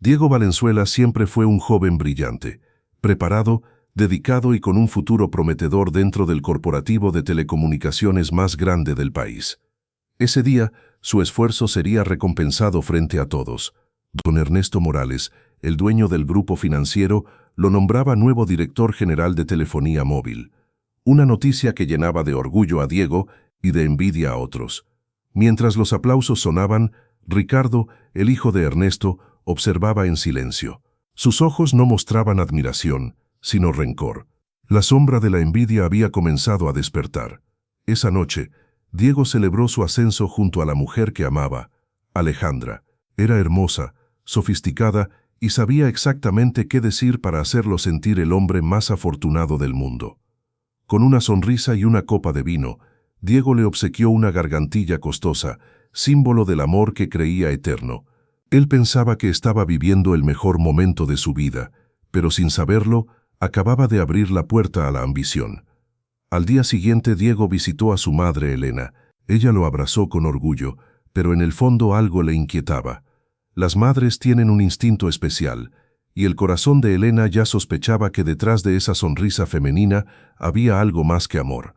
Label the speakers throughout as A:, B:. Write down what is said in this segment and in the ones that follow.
A: Diego Valenzuela siempre fue un joven brillante, preparado, dedicado y con un futuro prometedor dentro del corporativo de telecomunicaciones más grande del país. Ese día, su esfuerzo sería recompensado frente a todos. Don Ernesto Morales, el dueño del grupo financiero, lo nombraba nuevo director general de telefonía móvil. Una noticia que llenaba de orgullo a Diego y de envidia a otros. Mientras los aplausos sonaban, Ricardo, el hijo de Ernesto, observaba en silencio. Sus ojos no mostraban admiración, sino rencor. La sombra de la envidia había comenzado a despertar. Esa noche, Diego celebró su ascenso junto a la mujer que amaba, Alejandra. Era hermosa, sofisticada y sabía exactamente qué decir para hacerlo sentir el hombre más afortunado del mundo. Con una sonrisa y una copa de vino, Diego le obsequió una gargantilla costosa, símbolo del amor que creía eterno. Él pensaba que estaba viviendo el mejor momento de su vida, pero sin saberlo, acababa de abrir la puerta a la ambición. Al día siguiente Diego visitó a su madre Elena. Ella lo abrazó con orgullo, pero en el fondo algo le inquietaba. Las madres tienen un instinto especial, y el corazón de Elena ya sospechaba que detrás de esa sonrisa femenina había algo más que amor.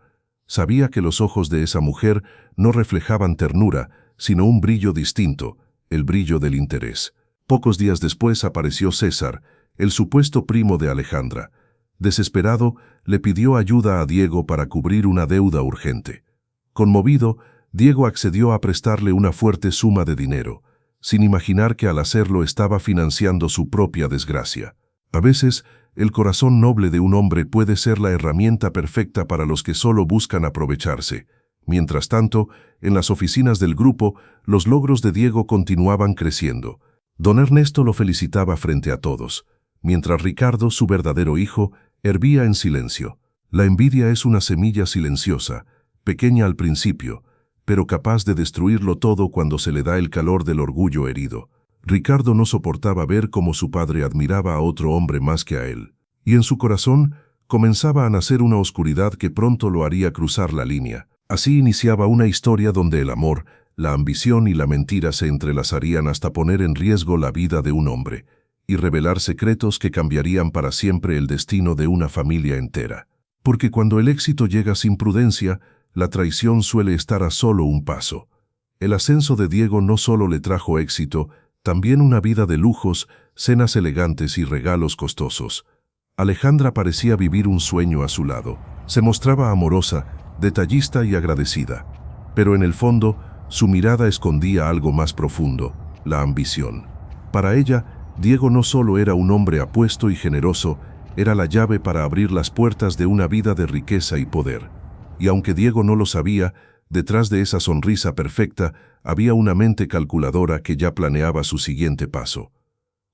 A: Sabía que los ojos de esa mujer no reflejaban ternura, sino un brillo distinto, el brillo del interés. Pocos días después apareció César, el supuesto primo de Alejandra. Desesperado, le pidió ayuda a Diego para cubrir una deuda urgente. Conmovido, Diego accedió a prestarle una fuerte suma de dinero, sin imaginar que al hacerlo estaba financiando su propia desgracia. A veces, el corazón noble de un hombre puede ser la herramienta perfecta para los que solo buscan aprovecharse. Mientras tanto, en las oficinas del grupo, los logros de Diego continuaban creciendo. Don Ernesto lo felicitaba frente a todos, mientras Ricardo, su verdadero hijo, hervía en silencio. La envidia es una semilla silenciosa, pequeña al principio, pero capaz de destruirlo todo cuando se le da el calor del orgullo herido. Ricardo no soportaba ver cómo su padre admiraba a otro hombre más que a él, y en su corazón comenzaba a nacer una oscuridad que pronto lo haría cruzar la línea. Así iniciaba una historia donde el amor, la ambición y la mentira se entrelazarían hasta poner en riesgo la vida de un hombre, y revelar secretos que cambiarían para siempre el destino de una familia entera. Porque cuando el éxito llega sin prudencia, la traición suele estar a solo un paso. El ascenso de Diego no solo le trajo éxito, también una vida de lujos, cenas elegantes y regalos costosos. Alejandra parecía vivir un sueño a su lado. Se mostraba amorosa, detallista y agradecida. Pero en el fondo, su mirada escondía algo más profundo, la ambición. Para ella, Diego no solo era un hombre apuesto y generoso, era la llave para abrir las puertas de una vida de riqueza y poder. Y aunque Diego no lo sabía, detrás de esa sonrisa perfecta había una mente calculadora que ya planeaba su siguiente paso.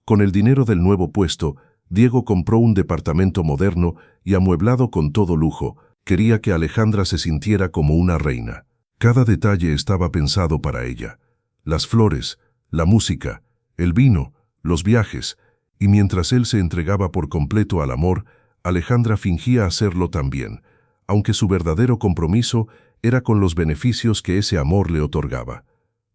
A: Con el dinero del nuevo puesto, Diego compró un departamento moderno y amueblado con todo lujo. Quería que Alejandra se sintiera como una reina. Cada detalle estaba pensado para ella. Las flores, la música, el vino, los viajes, y mientras él se entregaba por completo al amor, Alejandra fingía hacerlo también, aunque su verdadero compromiso era con los beneficios que ese amor le otorgaba.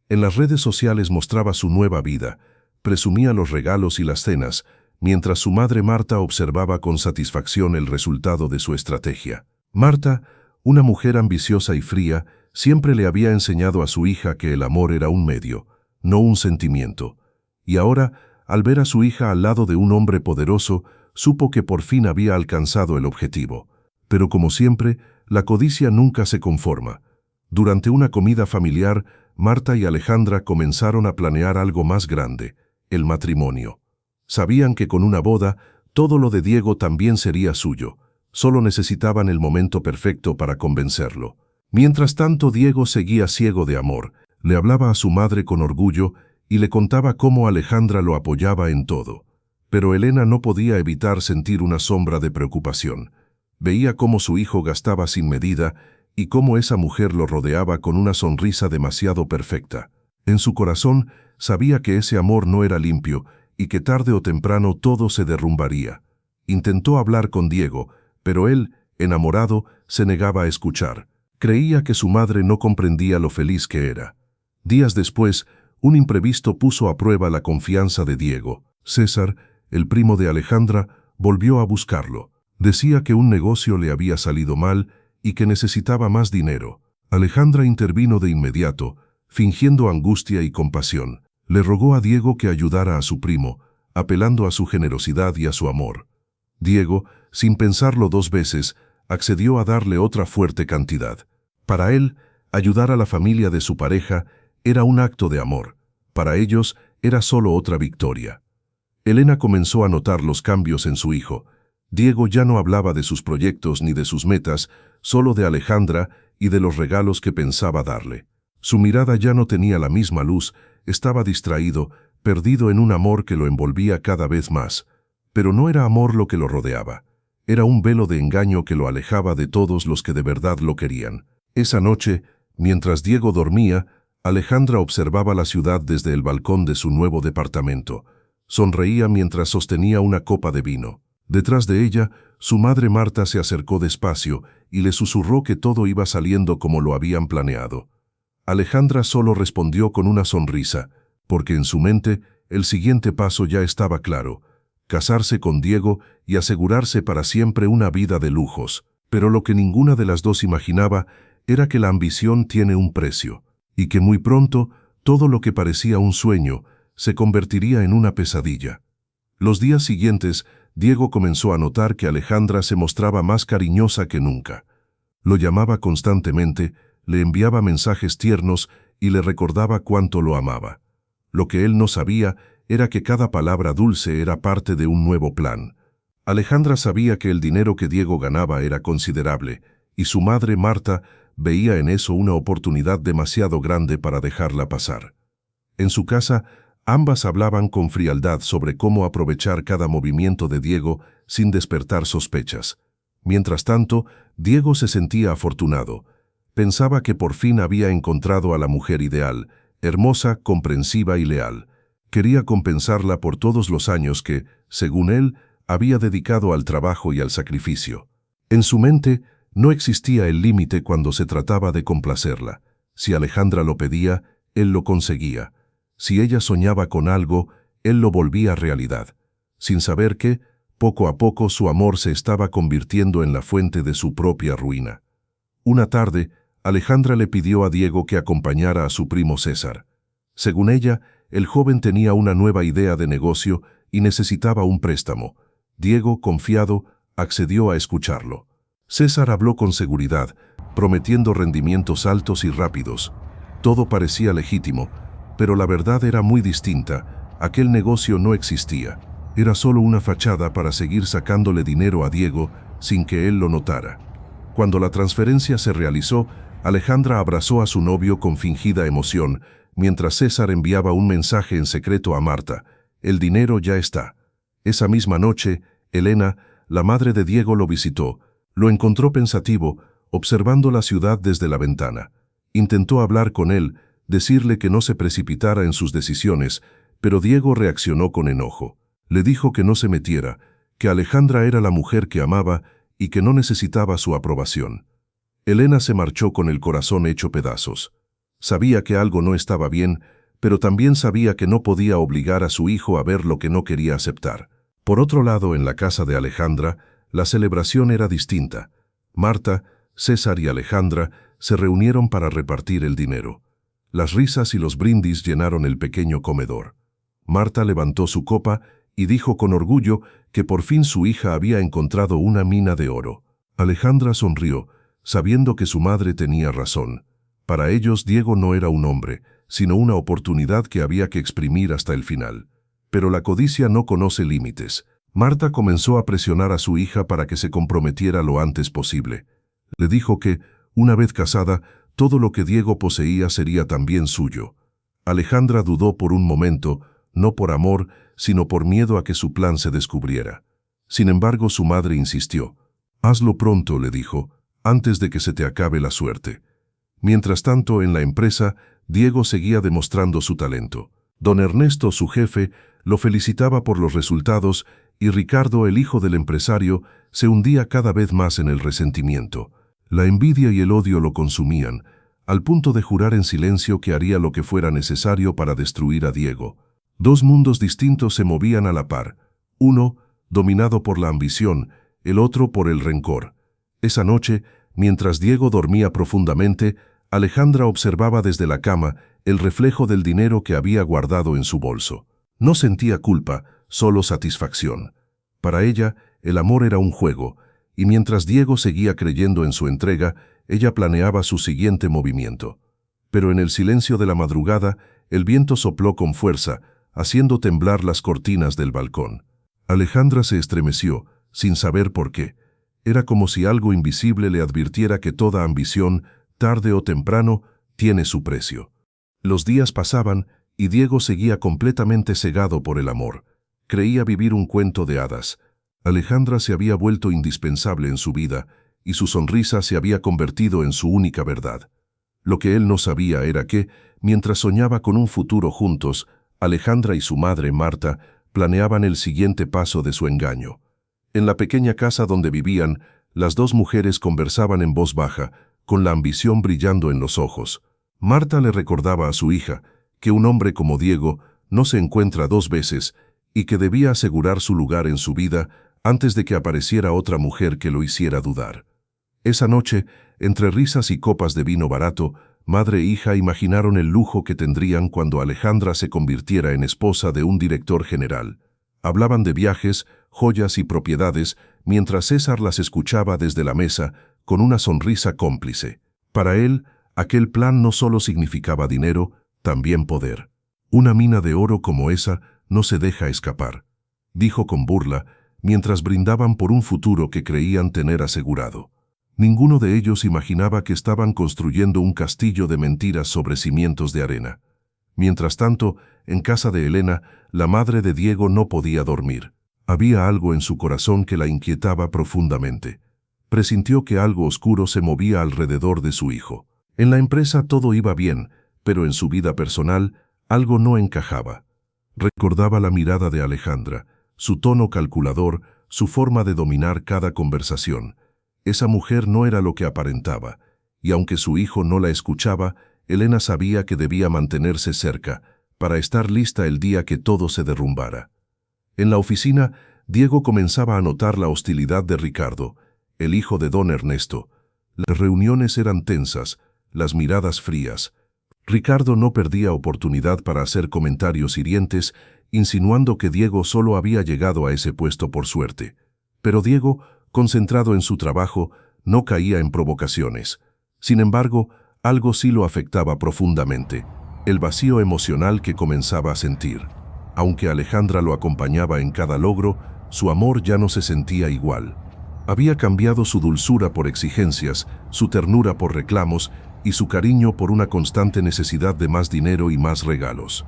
A: En las redes sociales mostraba su nueva vida, presumía los regalos y las cenas, mientras su madre Marta observaba con satisfacción el resultado de su estrategia. Marta, una mujer ambiciosa y fría, siempre le había enseñado a su hija que el amor era un medio, no un sentimiento. Y ahora, al ver a su hija al lado de un hombre poderoso, supo que por fin había alcanzado el objetivo. Pero como siempre, la codicia nunca se conforma. Durante una comida familiar, Marta y Alejandra comenzaron a planear algo más grande, el matrimonio. Sabían que con una boda, todo lo de Diego también sería suyo. Solo necesitaban el momento perfecto para convencerlo. Mientras tanto, Diego seguía ciego de amor. Le hablaba a su madre con orgullo y le contaba cómo Alejandra lo apoyaba en todo. Pero Elena no podía evitar sentir una sombra de preocupación. Veía cómo su hijo gastaba sin medida y cómo esa mujer lo rodeaba con una sonrisa demasiado perfecta. En su corazón sabía que ese amor no era limpio y que tarde o temprano todo se derrumbaría. Intentó hablar con Diego, pero él, enamorado, se negaba a escuchar. Creía que su madre no comprendía lo feliz que era. Días después, un imprevisto puso a prueba la confianza de Diego. César, el primo de Alejandra, volvió a buscarlo. Decía que un negocio le había salido mal y que necesitaba más dinero. Alejandra intervino de inmediato, fingiendo angustia y compasión. Le rogó a Diego que ayudara a su primo, apelando a su generosidad y a su amor. Diego, sin pensarlo 2 veces, accedió a darle otra fuerte cantidad. Para él, ayudar a la familia de su pareja era un acto de amor. Para ellos, era solo otra victoria. Elena comenzó a notar los cambios en su hijo. Diego ya no hablaba de sus proyectos ni de sus metas, solo de Alejandra y de los regalos que pensaba darle. Su mirada ya no tenía la misma luz, estaba distraído, perdido en un amor que lo envolvía cada vez más. Pero no era amor lo que lo rodeaba. Era un velo de engaño que lo alejaba de todos los que de verdad lo querían. Esa noche, mientras Diego dormía, Alejandra observaba la ciudad desde el balcón de su nuevo departamento. Sonreía mientras sostenía una copa de vino. Detrás de ella, su madre Marta se acercó despacio y le susurró que todo iba saliendo como lo habían planeado. Alejandra solo respondió con una sonrisa, porque en su mente el siguiente paso ya estaba claro: casarse con Diego y asegurarse para siempre una vida de lujos. Pero lo que ninguna de las dos imaginaba era que la ambición tiene un precio, y que muy pronto todo lo que parecía un sueño se convertiría en una pesadilla. Los días siguientes, Diego comenzó a notar que Alejandra se mostraba más cariñosa que nunca. Lo llamaba constantemente, le enviaba mensajes tiernos y le recordaba cuánto lo amaba. Lo que él no sabía era que cada palabra dulce era parte de un nuevo plan. Alejandra sabía que el dinero que Diego ganaba era considerable, y su madre Marta veía en eso una oportunidad demasiado grande para dejarla pasar. En su casa, ambas hablaban con frialdad sobre cómo aprovechar cada movimiento de Diego sin despertar sospechas. Mientras tanto, Diego se sentía afortunado. Pensaba que por fin había encontrado a la mujer ideal, hermosa, comprensiva y leal. Quería compensarla por todos los años que, según él, había dedicado al trabajo y al sacrificio. En su mente no existía el límite cuando se trataba de complacerla. Si Alejandra lo pedía, él lo conseguía. Si ella soñaba con algo, él lo volvía realidad. Sin saber que, poco a poco su amor se estaba convirtiendo en la fuente de su propia ruina. Una tarde, Alejandra le pidió a Diego que acompañara a su primo César. Según ella, el joven tenía una nueva idea de negocio y necesitaba un préstamo. Diego, confiado, accedió a escucharlo. César habló con seguridad, prometiendo rendimientos altos y rápidos. Todo parecía legítimo, pero la verdad era muy distinta. Aquel negocio no existía. Era solo una fachada para seguir sacándole dinero a Diego sin que él lo notara. Cuando la transferencia se realizó, Alejandra abrazó a su novio con fingida emoción, mientras César enviaba un mensaje en secreto a Marta: «El dinero ya está». Esa misma noche, Elena, la madre de Diego, lo visitó. Lo encontró pensativo, observando la ciudad desde la ventana. Intentó hablar con él, decirle que no se precipitara en sus decisiones, pero Diego reaccionó con enojo. Le dijo que no se metiera, que Alejandra era la mujer que amaba y que no necesitaba su aprobación. Elena se marchó con el corazón hecho pedazos. Sabía que algo no estaba bien, pero también sabía que no podía obligar a su hijo a ver lo que no quería aceptar. Por otro lado, en la casa de Alejandra, la celebración era distinta. Marta, César y Alejandra se reunieron para repartir el dinero. Las risas y los brindis llenaron el pequeño comedor. Marta levantó su copa y dijo con orgullo que por fin su hija había encontrado una mina de oro. Alejandra sonrió, sabiendo que su madre tenía razón. Para ellos Diego no era un hombre, sino una oportunidad que había que exprimir hasta el final. Pero la codicia no conoce límites. Marta comenzó a presionar a su hija para que se comprometiera lo antes posible. Le dijo que, una vez casada, todo lo que Diego poseía sería también suyo. Alejandra dudó por un momento, no por amor, sino por miedo a que su plan se descubriera. Sin embargo, su madre insistió. «Hazlo pronto», le dijo, «antes de que se te acabe la suerte». Mientras tanto, en la empresa, Diego seguía demostrando su talento. Don Ernesto, su jefe, lo felicitaba por los resultados y Ricardo, el hijo del empresario, se hundía cada vez más en el resentimiento. La envidia y el odio lo consumían, al punto de jurar en silencio que haría lo que fuera necesario para destruir a Diego. Dos mundos distintos se movían a la par, uno dominado por la ambición, el otro por el rencor. Esa noche, mientras Diego dormía profundamente, Alejandra observaba desde la cama el reflejo del dinero que había guardado en su bolso. No sentía culpa, solo satisfacción. Para ella, el amor era un juego, y mientras Diego seguía creyendo en su entrega, ella planeaba su siguiente movimiento. Pero en el silencio de la madrugada, el viento sopló con fuerza, haciendo temblar las cortinas del balcón. Alejandra se estremeció, sin saber por qué. Era como si algo invisible le advirtiera que toda ambición, tarde o temprano, tiene su precio. Los días pasaban y Diego seguía completamente cegado por el amor. Creía vivir un cuento de hadas. Alejandra se había vuelto indispensable en su vida y su sonrisa se había convertido en su única verdad. Lo que él no sabía era que, mientras soñaba con un futuro juntos, Alejandra y su madre, Marta, planeaban el siguiente paso de su engaño. En la pequeña casa donde vivían, las dos mujeres conversaban en voz baja, con la ambición brillando en los ojos. Marta le recordaba a su hija que un hombre como Diego no se encuentra dos veces y que debía asegurar su lugar en su vida antes de que apareciera otra mujer que lo hiciera dudar. Esa noche, entre risas y copas de vino barato, madre e hija imaginaron el lujo que tendrían cuando Alejandra se convirtiera en esposa de un director general. Hablaban de viajes, joyas y propiedades, mientras César las escuchaba desde la mesa, con una sonrisa cómplice. Para él, aquel plan no solo significaba dinero, también poder. Una mina de oro como esa no se deja escapar, dijo con burla, mientras brindaban por un futuro que creían tener asegurado. Ninguno de ellos imaginaba que estaban construyendo un castillo de mentiras sobre cimientos de arena. Mientras tanto, en casa de Elena, la madre de Diego no podía dormir. Había algo en su corazón que la inquietaba profundamente. Presintió que algo oscuro se movía alrededor de su hijo. En la empresa todo iba bien, pero en su vida personal algo no encajaba. Recordaba la mirada de Alejandra, su tono calculador, su forma de dominar cada conversación. Esa mujer no era lo que aparentaba, y aunque su hijo no la escuchaba, Elena sabía que debía mantenerse cerca, para estar lista el día que todo se derrumbara. En la oficina, Diego comenzaba a notar la hostilidad de Ricardo, el hijo de don Ernesto. Las reuniones eran tensas, las miradas frías. Ricardo no perdía oportunidad para hacer comentarios hirientes, insinuando que Diego solo había llegado a ese puesto por suerte. Pero Diego, concentrado en su trabajo, no caía en provocaciones. Sin embargo, algo sí lo afectaba profundamente, el vacío emocional que comenzaba a sentir. Aunque Alejandra lo acompañaba en cada logro, su amor ya no se sentía igual. Había cambiado su dulzura por exigencias, su ternura por reclamos y su cariño por una constante necesidad de más dinero y más regalos.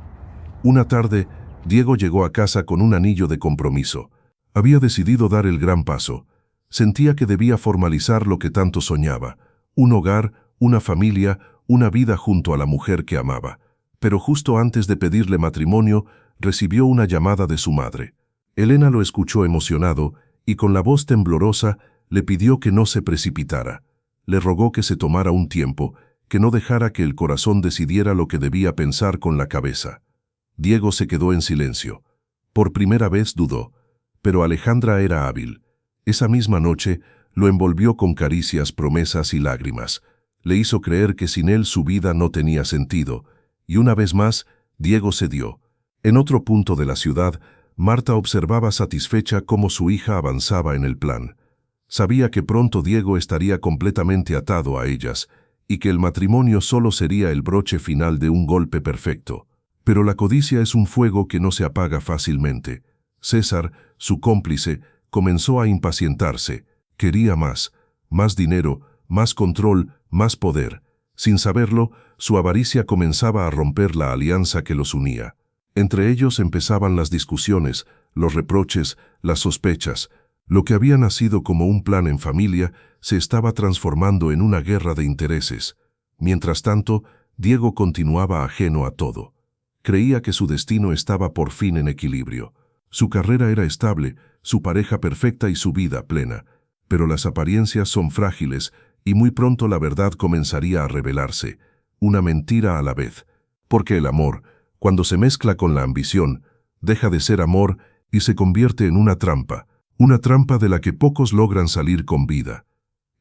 A: Una tarde, Diego llegó a casa con un anillo de compromiso. Había decidido dar el gran paso. Sentía que debía formalizar lo que tanto soñaba, un hogar, una familia, una vida junto a la mujer que amaba. Pero justo antes de pedirle matrimonio, recibió una llamada de su madre. Elena lo escuchó emocionado y con la voz temblorosa le pidió que no se precipitara. Le rogó que se tomara un tiempo, que no dejara que el corazón decidiera lo que debía pensar con la cabeza. Diego se quedó en silencio. Por primera vez dudó, pero Alejandra era hábil. Esa misma noche lo envolvió con caricias, promesas y lágrimas. Le hizo creer que sin él su vida no tenía sentido, y una vez más, Diego cedió. En otro punto de la ciudad, Marta observaba satisfecha cómo su hija avanzaba en el plan. Sabía que pronto Diego estaría completamente atado a ellas, y que el matrimonio solo sería el broche final de un golpe perfecto. Pero la codicia es un fuego que no se apaga fácilmente. César, su cómplice, comenzó a impacientarse. Quería más dinero, más control, más poder. Sin saberlo, su avaricia comenzaba a romper la alianza que los unía. Entre ellos empezaban las discusiones, los reproches, las sospechas. Lo que había nacido como un plan en familia se estaba transformando en una guerra de intereses. Mientras tanto, Diego continuaba ajeno a todo. Creía que su destino estaba por fin en equilibrio. Su carrera era estable, su pareja perfecta y su vida plena. Pero las apariencias son frágiles y muy pronto la verdad comenzaría a revelarse, una mentira a la vez. Porque el amor, Cuando se mezcla con la ambición, deja de ser amor y se convierte en una trampa de la que pocos logran salir con vida.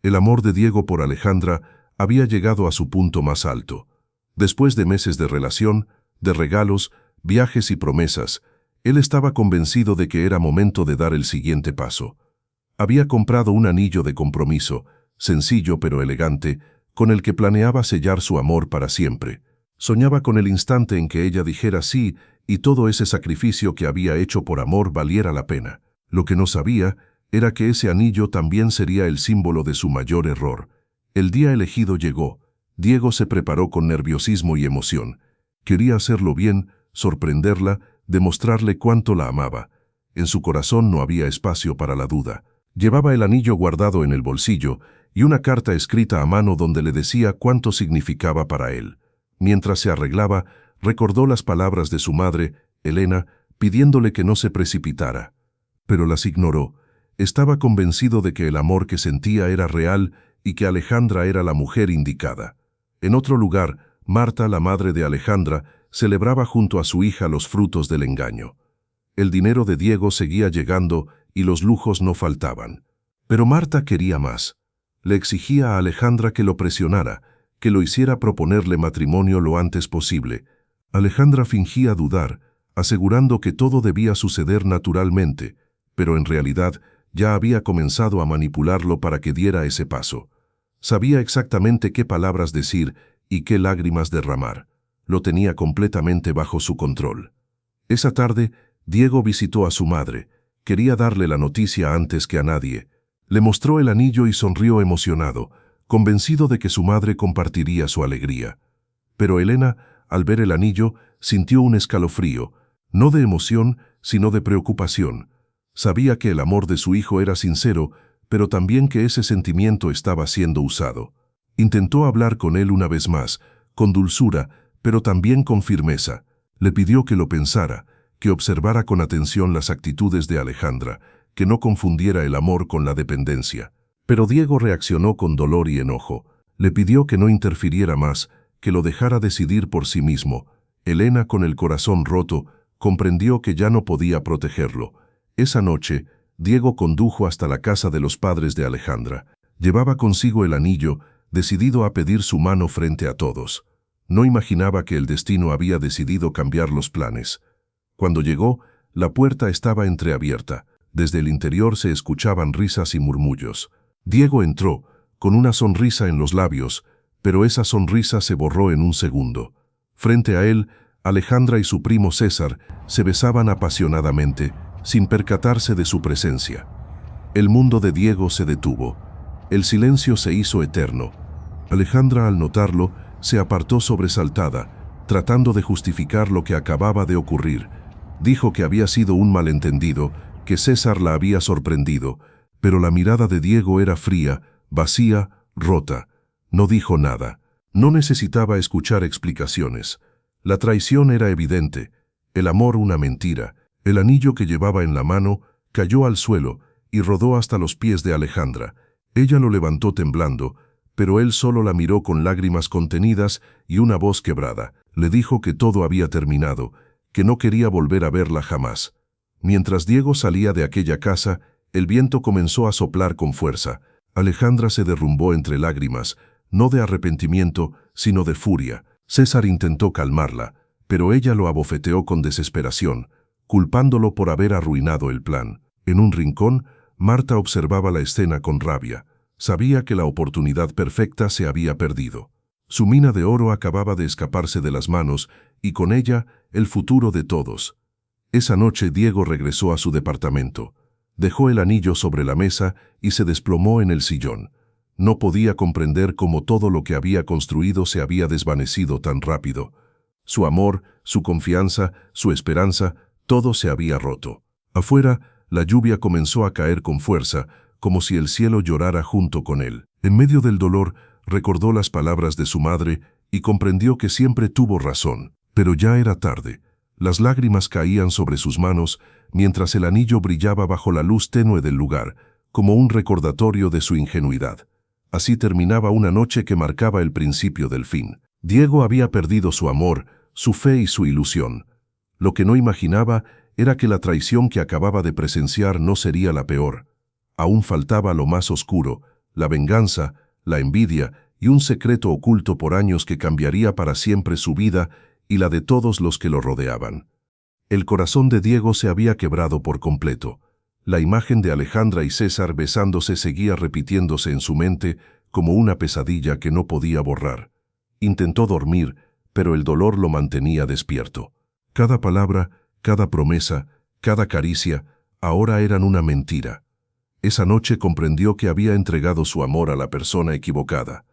A: El amor de Diego por Alejandra había llegado a su punto más alto. Después de meses de relación, de regalos, viajes y promesas, él estaba convencido de que era momento de dar el siguiente paso. Había comprado un anillo de compromiso, sencillo pero elegante, con el que planeaba sellar su amor para siempre. Soñaba con el instante en que ella dijera sí y todo ese sacrificio que había hecho por amor valiera la pena. Lo que no sabía era que ese anillo también sería el símbolo de su mayor error. El día elegido llegó. Diego se preparó con nerviosismo y emoción. Quería hacerlo bien, sorprenderla, demostrarle cuánto la amaba. En su corazón no había espacio para la duda. Llevaba el anillo guardado en el bolsillo y una carta escrita a mano donde le decía cuánto significaba para él. Mientras se arreglaba, recordó las palabras de su madre, Elena, pidiéndole que no se precipitara. Pero las ignoró. Estaba convencido de que el amor que sentía era real y que Alejandra era la mujer indicada. En otro lugar, Marta, la madre de Alejandra, celebraba junto a su hija los frutos del engaño. El dinero de Diego seguía llegando y los lujos no faltaban. Pero Marta quería más. Le exigía a Alejandra que lo presionara, que lo hiciera proponerle matrimonio lo antes posible. Alejandra fingía dudar, asegurando que todo debía suceder naturalmente, pero en realidad ya había comenzado a manipularlo para que diera ese paso. Sabía exactamente qué palabras decir y qué lágrimas derramar. Lo tenía completamente bajo su control. Esa tarde, Diego visitó a su madre. Quería darle la noticia antes que a nadie. Le mostró el anillo y sonrió emocionado, convencido de que su madre compartiría su alegría. Pero Elena, al ver el anillo, sintió un escalofrío, no de emoción, sino de preocupación. Sabía que el amor de su hijo era sincero, pero también que ese sentimiento estaba siendo usado. Intentó hablar con él una vez más, con dulzura, pero también con firmeza. Le pidió que lo pensara, que observara con atención las actitudes de Alejandra, que no confundiera el amor con la dependencia. Pero Diego reaccionó con dolor y enojo. Le pidió que no interfiriera más, que lo dejara decidir por sí mismo. Elena, con el corazón roto, comprendió que ya no podía protegerlo. Esa noche, Diego condujo hasta la casa de los padres de Alejandra. Llevaba consigo el anillo, decidido a pedir su mano frente a todos. No imaginaba que el destino había decidido cambiar los planes. Cuando llegó, la puerta estaba entreabierta. Desde el interior se escuchaban risas y murmullos. Diego entró, con una sonrisa en los labios, pero esa sonrisa se borró en un segundo. Frente a él, Alejandra y su primo César se besaban apasionadamente, sin percatarse de su presencia. El mundo de Diego se detuvo. El silencio se hizo eterno. Alejandra, al notarlo, se apartó sobresaltada, tratando de justificar lo que acababa de ocurrir. Dijo que había sido un malentendido, que César la había sorprendido, pero la mirada de Diego era fría, vacía, rota. No dijo nada. No necesitaba escuchar explicaciones. La traición era evidente, el amor una mentira. El anillo que llevaba en la mano cayó al suelo y rodó hasta los pies de Alejandra. Ella lo levantó temblando, pero él solo la miró con lágrimas contenidas y una voz quebrada. Le dijo que todo había terminado, que no quería volver a verla jamás. Mientras Diego salía de aquella casa, el viento comenzó a soplar con fuerza. Alejandra se derrumbó entre lágrimas, no de arrepentimiento, sino de furia. César intentó calmarla, pero ella lo abofeteó con desesperación, culpándolo por haber arruinado el plan. En un rincón, Marta observaba la escena con rabia. Sabía que la oportunidad perfecta se había perdido. Su mina de oro acababa de escaparse de las manos y con ella el futuro de todos. Esa noche Diego regresó a su departamento. Dejó el anillo sobre la mesa y se desplomó en el sillón. No podía comprender cómo todo lo que había construido se había desvanecido tan rápido. Su amor, su confianza, su esperanza, todo se había roto. Afuera, la lluvia comenzó a caer con fuerza, como si el cielo llorara junto con él. En medio del dolor, recordó las palabras de su madre y comprendió que siempre tuvo razón. Pero ya era tarde. Las lágrimas caían sobre sus manos mientras el anillo brillaba bajo la luz tenue del lugar, como un recordatorio de su ingenuidad. Así terminaba una noche que marcaba el principio del fin. Diego había perdido su amor, su fe y su ilusión. Lo que no imaginaba era que la traición que acababa de presenciar no sería la peor. Aún faltaba lo más oscuro, la venganza, la envidia y un secreto oculto por años que cambiaría para siempre su vida y la de todos los que lo rodeaban. El corazón de Diego se había quebrado por completo. La imagen de Alejandra y César besándose seguía repitiéndose en su mente como una pesadilla que no podía borrar. Intentó dormir, pero el dolor lo mantenía despierto. Cada palabra, cada promesa, cada caricia, ahora eran una mentira. Esa noche comprendió que había entregado su amor a la persona equivocada.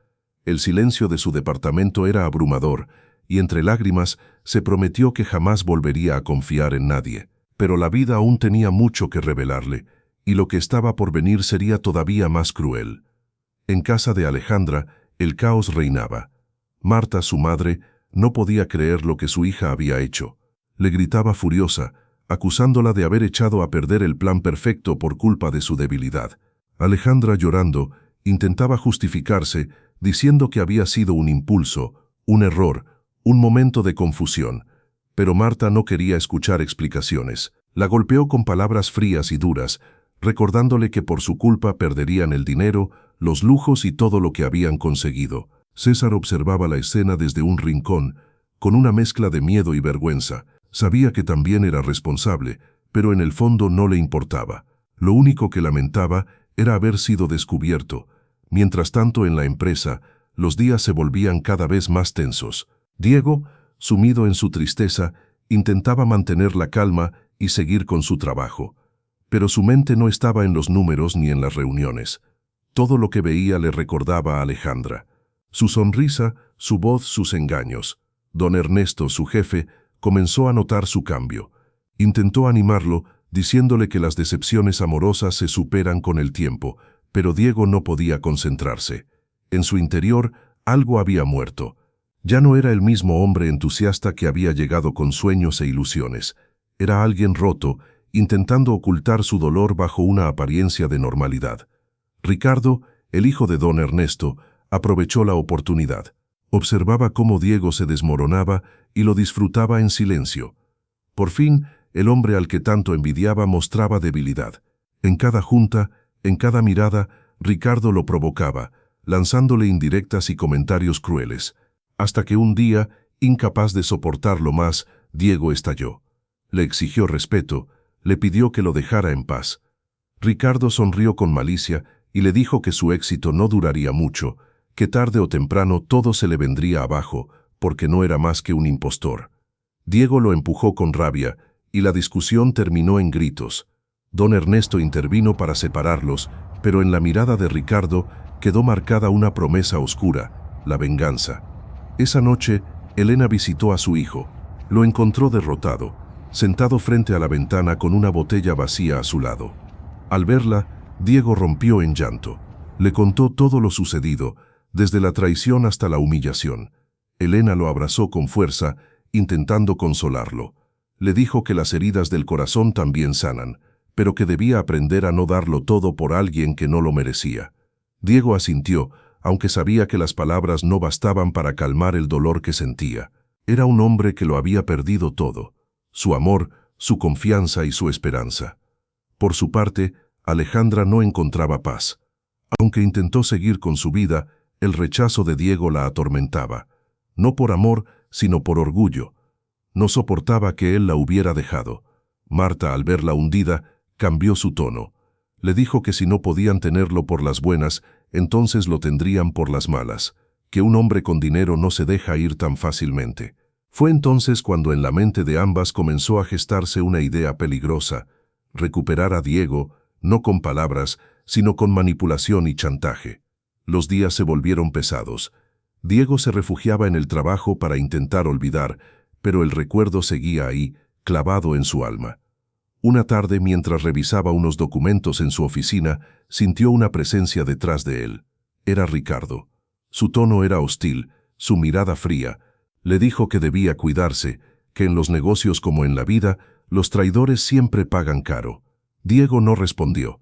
A: El silencio de su departamento era abrumador, y entre lágrimas se prometió que jamás volvería a confiar en nadie. Pero la vida aún tenía mucho que revelarle, y lo que estaba por venir sería todavía más cruel. En casa de Alejandra, el caos reinaba. Marta, su madre, no podía creer lo que su hija había hecho. Le gritaba furiosa, acusándola de haber echado a perder el plan perfecto por culpa de su debilidad. Alejandra, llorando, intentaba justificarse, diciendo que había sido un impulso, un error, un momento de confusión. Pero Marta no quería escuchar explicaciones. La golpeó con palabras frías y duras, recordándole que por su culpa perderían el dinero, los lujos y todo lo que habían conseguido. César observaba la escena desde un rincón, con una mezcla de miedo y vergüenza. Sabía que también era responsable, pero en el fondo no le importaba. Lo único que lamentaba era haber sido descubierto. Mientras tanto, en la empresa, los días se volvían cada vez más tensos. Diego, sumido en su tristeza, intentaba mantener la calma y seguir con su trabajo. Pero su mente no estaba en los números ni en las reuniones. Todo lo que veía le recordaba a Alejandra. Su sonrisa, su voz, sus engaños. Don Ernesto, su jefe, comenzó a notar su cambio. Intentó animarlo, diciéndole que las decepciones amorosas se superan con el tiempo, pero Diego no podía concentrarse. En su interior, algo había muerto. Ya no era el mismo hombre entusiasta que había llegado con sueños e ilusiones. Era alguien roto, intentando ocultar su dolor bajo una apariencia de normalidad. Ricardo, el hijo de don Ernesto, aprovechó la oportunidad. Observaba cómo Diego se desmoronaba y lo disfrutaba en silencio. Por fin, el hombre al que tanto envidiaba mostraba debilidad. En cada junta, en cada mirada, Ricardo lo provocaba, lanzándole indirectas y comentarios crueles. Hasta que un día, incapaz de soportarlo más, Diego estalló. Le exigió respeto, le pidió que lo dejara en paz. Ricardo sonrió con malicia y le dijo que su éxito no duraría mucho, que tarde o temprano todo se le vendría abajo, porque no era más que un impostor. Diego lo empujó con rabia, y la discusión terminó en gritos. Don Ernesto intervino para separarlos, pero en la mirada de Ricardo quedó marcada una promesa oscura, la venganza. Esa noche, Elena visitó a su hijo. Lo encontró derrotado, sentado frente a la ventana con una botella vacía a su lado. Al verla, Diego rompió en llanto. Le contó todo lo sucedido, desde la traición hasta la humillación. Elena lo abrazó con fuerza, intentando consolarlo. Le dijo que las heridas del corazón también sanan, pero que debía aprender a no darlo todo por alguien que no lo merecía. Diego asintió, aunque sabía que las palabras no bastaban para calmar el dolor que sentía. Era un hombre que lo había perdido todo: su amor, su confianza y su esperanza. Por su parte, Alejandra no encontraba paz. Aunque intentó seguir con su vida, el rechazo de Diego la atormentaba. No por amor, sino por orgullo. No soportaba que él la hubiera dejado. Marta, al verla hundida, cambió su tono. Le dijo que si no podían tenerlo por las buenas, entonces lo tendrían por las malas, que un hombre con dinero no se deja ir tan fácilmente. Fue entonces cuando en la mente de ambas comenzó a gestarse una idea peligrosa: recuperar a Diego, no con palabras, sino con manipulación y chantaje. Los días se volvieron pesados. Diego se refugiaba en el trabajo para intentar olvidar, pero el recuerdo seguía ahí, clavado en su alma. Una tarde, mientras revisaba unos documentos en su oficina, sintió una presencia detrás de él. Era Ricardo. Su tono era hostil, su mirada fría. Le dijo que debía cuidarse, que en los negocios como en la vida, los traidores siempre pagan caro. Diego no respondió,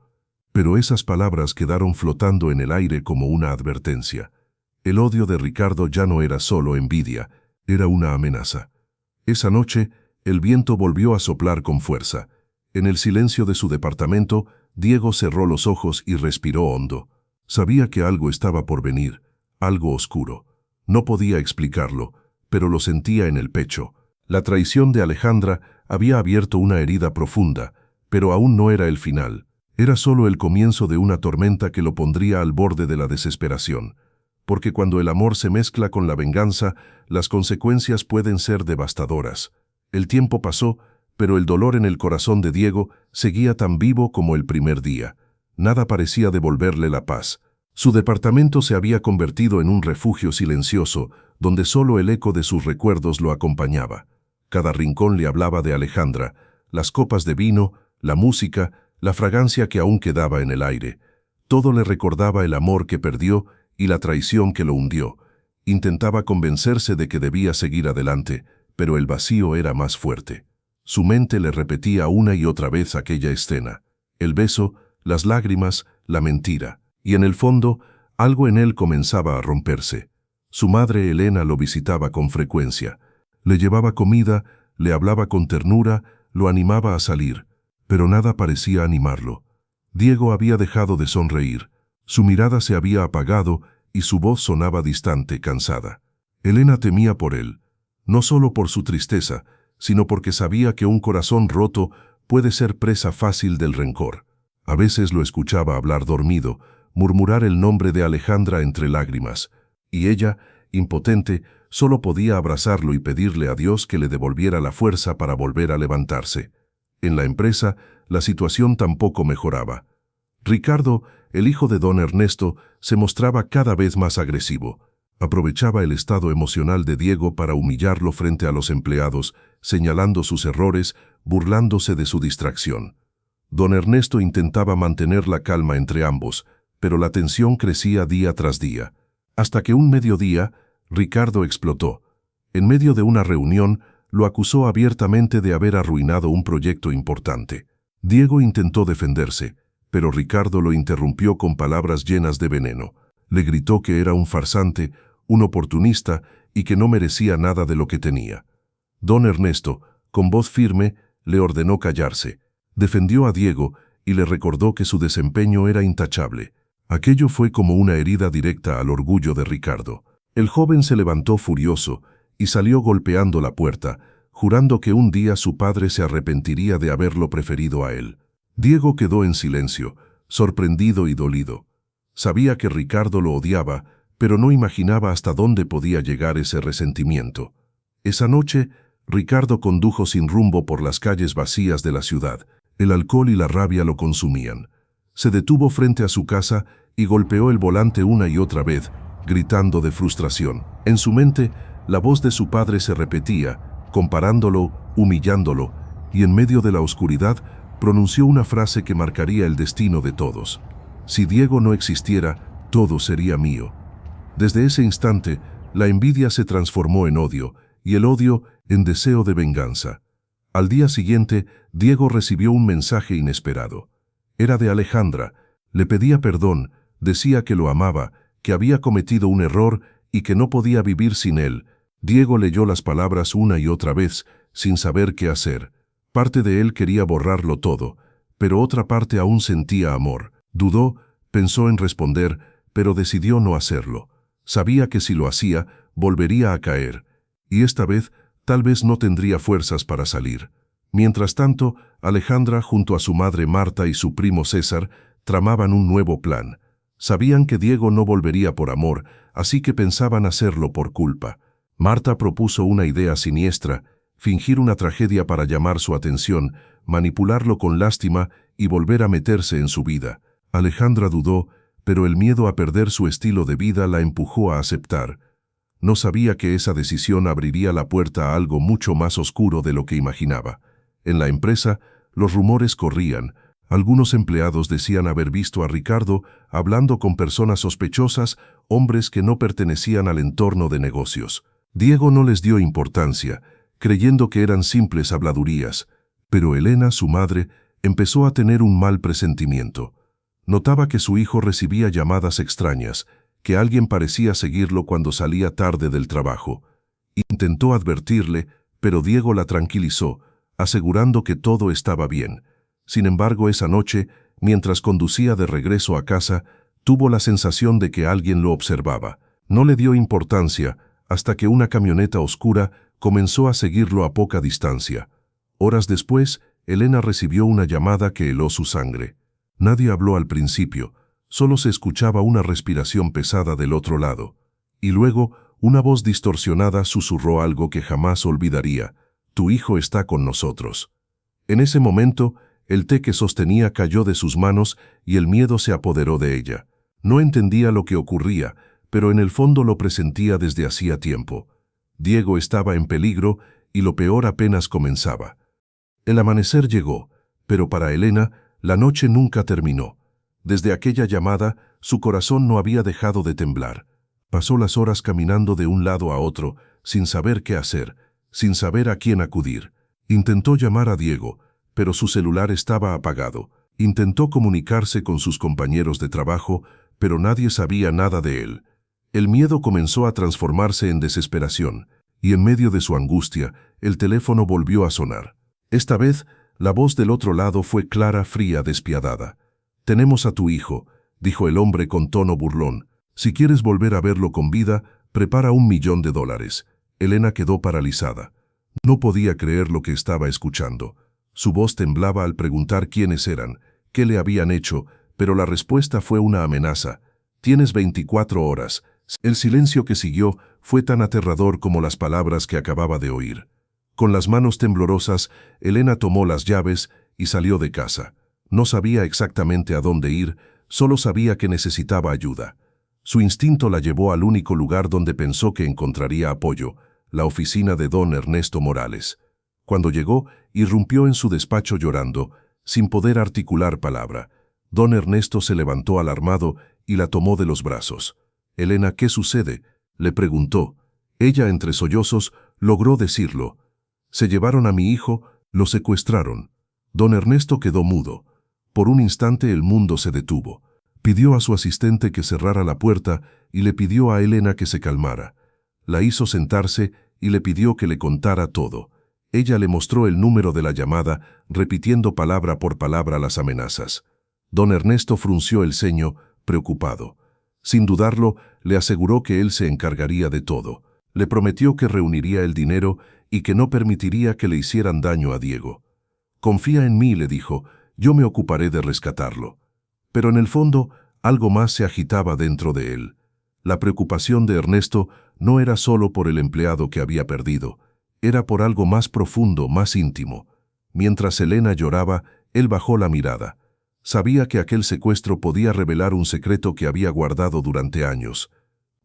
A: pero esas palabras quedaron flotando en el aire como una advertencia. El odio de Ricardo ya no era solo envidia, era una amenaza. Esa noche, el viento volvió a soplar con fuerza. En el silencio de su departamento, Diego cerró los ojos y respiró hondo. Sabía que algo estaba por venir, algo oscuro. No podía explicarlo, pero lo sentía en el pecho. La traición de Alejandra había abierto una herida profunda, pero aún no era el final. Era solo el comienzo de una tormenta que lo pondría al borde de la desesperación. Porque cuando el amor se mezcla con la venganza, las consecuencias pueden ser devastadoras. El tiempo pasó, pero el dolor en el corazón de Diego seguía tan vivo como el primer día. Nada parecía devolverle la paz. Su departamento se había convertido en un refugio silencioso, donde solo el eco de sus recuerdos lo acompañaba. Cada rincón le hablaba de Alejandra, las copas de vino, la música, la fragancia que aún quedaba en el aire. Todo le recordaba el amor que perdió y la traición que lo hundió. Intentaba convencerse de que debía seguir adelante, pero el vacío era más fuerte. Su mente le repetía una y otra vez aquella escena. El beso, las lágrimas, la mentira. Y en el fondo, algo en él comenzaba a romperse. Su madre Elena lo visitaba con frecuencia. Le llevaba comida, le hablaba con ternura, lo animaba a salir. Pero nada parecía animarlo. Diego había dejado de sonreír. Su mirada se había apagado y su voz sonaba distante, cansada. Elena temía por él, no solo por su tristeza, sino porque sabía que un corazón roto puede ser presa fácil del rencor. A veces lo escuchaba hablar dormido, murmurar el nombre de Alejandra entre lágrimas, y ella, impotente, solo podía abrazarlo y pedirle a Dios que le devolviera la fuerza para volver a levantarse. En la empresa, la situación tampoco mejoraba. Ricardo, el hijo de don Ernesto, se mostraba cada vez más agresivo. Aprovechaba el estado emocional de Diego para humillarlo frente a los empleados, señalando sus errores, burlándose de su distracción. Don Ernesto intentaba mantener la calma entre ambos, pero la tensión crecía día tras día. Hasta que un mediodía, Ricardo explotó. En medio de una reunión, lo acusó abiertamente de haber arruinado un proyecto importante. Diego intentó defenderse, pero Ricardo lo interrumpió con palabras llenas de veneno. Le gritó que era un farsante, un oportunista y que no merecía nada de lo que tenía. Don Ernesto, con voz firme, le ordenó callarse. Defendió a Diego y le recordó que su desempeño era intachable. Aquello fue como una herida directa al orgullo de Ricardo. El joven se levantó furioso y salió golpeando la puerta, jurando que un día su padre se arrepentiría de haberlo preferido a él. Diego quedó en silencio, sorprendido y dolido. Sabía que Ricardo lo odiaba, pero no imaginaba hasta dónde podía llegar ese resentimiento. Esa noche, Ricardo condujo sin rumbo por las calles vacías de la ciudad. El alcohol y la rabia lo consumían. Se detuvo frente a su casa y golpeó el volante una y otra vez, gritando de frustración. En su mente, la voz de su padre se repetía, comparándolo, humillándolo, y en medio de la oscuridad, pronunció una frase que marcaría el destino de todos. Si Diego no existiera, todo sería mío. Desde ese instante, la envidia se transformó en odio, y el odio en deseo de venganza. Al día siguiente, Diego recibió un mensaje inesperado. Era de Alejandra, le pedía perdón, decía que lo amaba, que había cometido un error y que no podía vivir sin él. Diego leyó las palabras una y otra vez, sin saber qué hacer. Parte de él quería borrarlo todo, pero otra parte aún sentía amor. Dudó, pensó en responder, pero decidió no hacerlo. Sabía que si lo hacía, volvería a caer, y esta vez tal vez no tendría fuerzas para salir. Mientras tanto, Alejandra, junto a su madre Marta y su primo César, tramaban un nuevo plan. Sabían que Diego no volvería por amor, así que pensaban hacerlo por culpa. Marta propuso una idea siniestra: fingir una tragedia para llamar su atención, manipularlo con lástima y volver a meterse en su vida. Alejandra dudó, pero el miedo a perder su estilo de vida la empujó a aceptar. No sabía que esa decisión abriría la puerta a algo mucho más oscuro de lo que imaginaba. En la empresa, los rumores corrían. Algunos empleados decían haber visto a Ricardo hablando con personas sospechosas, hombres que no pertenecían al entorno de negocios. Diego no les dio importancia, creyendo que eran simples habladurías, pero Elena, su madre, empezó a tener un mal presentimiento. Notaba que su hijo recibía llamadas extrañas, que alguien parecía seguirlo cuando salía tarde del trabajo. Intentó advertirle, pero Diego la tranquilizó, asegurando que todo estaba bien. Sin embargo, esa noche, mientras conducía de regreso a casa, tuvo la sensación de que alguien lo observaba. No le dio importancia hasta que una camioneta oscura comenzó a seguirlo a poca distancia. Horas después, Elena recibió una llamada que heló su sangre. Nadie habló al principio, solo se escuchaba una respiración pesada del otro lado. Y luego, una voz distorsionada susurró algo que jamás olvidaría: «Tu hijo está con nosotros». En ese momento, el té que sostenía cayó de sus manos y el miedo se apoderó de ella. No entendía lo que ocurría, pero en el fondo lo presentía desde hacía tiempo. Diego estaba en peligro y lo peor apenas comenzaba. El amanecer llegó, pero para Elena, la noche nunca terminó. Desde aquella llamada, su corazón no había dejado de temblar. Pasó las horas caminando de un lado a otro, sin saber qué hacer, sin saber a quién acudir. Intentó llamar a Diego, pero su celular estaba apagado. Intentó comunicarse con sus compañeros de trabajo, pero nadie sabía nada de él. El miedo comenzó a transformarse en desesperación, y en medio de su angustia, el teléfono volvió a sonar. Esta vez, la voz del otro lado fue clara, fría, despiadada. «Tenemos a tu hijo», dijo el hombre con tono burlón. «Si quieres volver a verlo con vida, prepara $1.000.000. Elena quedó paralizada. No podía creer lo que estaba escuchando. Su voz temblaba al preguntar quiénes eran, qué le habían hecho, pero la respuesta fue una amenaza. «Tienes 24 horas». El silencio que siguió fue tan aterrador como las palabras que acababa de oír. Con las manos temblorosas, Elena tomó las llaves y salió de casa. No sabía exactamente a dónde ir, solo sabía que necesitaba ayuda. Su instinto la llevó al único lugar donde pensó que encontraría apoyo: la oficina de don Ernesto Morales. Cuando llegó, irrumpió en su despacho llorando, sin poder articular palabra. Don Ernesto se levantó alarmado y la tomó de los brazos. «Elena, ¿qué sucede?», le preguntó. Ella, entre sollozos, logró decirlo. «Se llevaron a mi hijo, lo secuestraron». Don Ernesto quedó mudo. Por un instante el mundo se detuvo. Pidió a su asistente que cerrara la puerta y le pidió a Elena que se calmara. La hizo sentarse y le pidió que le contara todo. Ella le mostró el número de la llamada, repitiendo palabra por palabra las amenazas. Don Ernesto frunció el ceño, preocupado. Sin dudarlo, le aseguró que él se encargaría de todo. Le prometió que reuniría el dinero y que no permitiría que le hicieran daño a Diego. «Confía en mí», le dijo, «yo me ocuparé de rescatarlo». Pero en el fondo, algo más se agitaba dentro de él. La preocupación de Ernesto no era solo por el empleado que había perdido, era por algo más profundo, más íntimo. Mientras Elena lloraba, él bajó la mirada. Sabía que aquel secuestro podía revelar un secreto que había guardado durante años.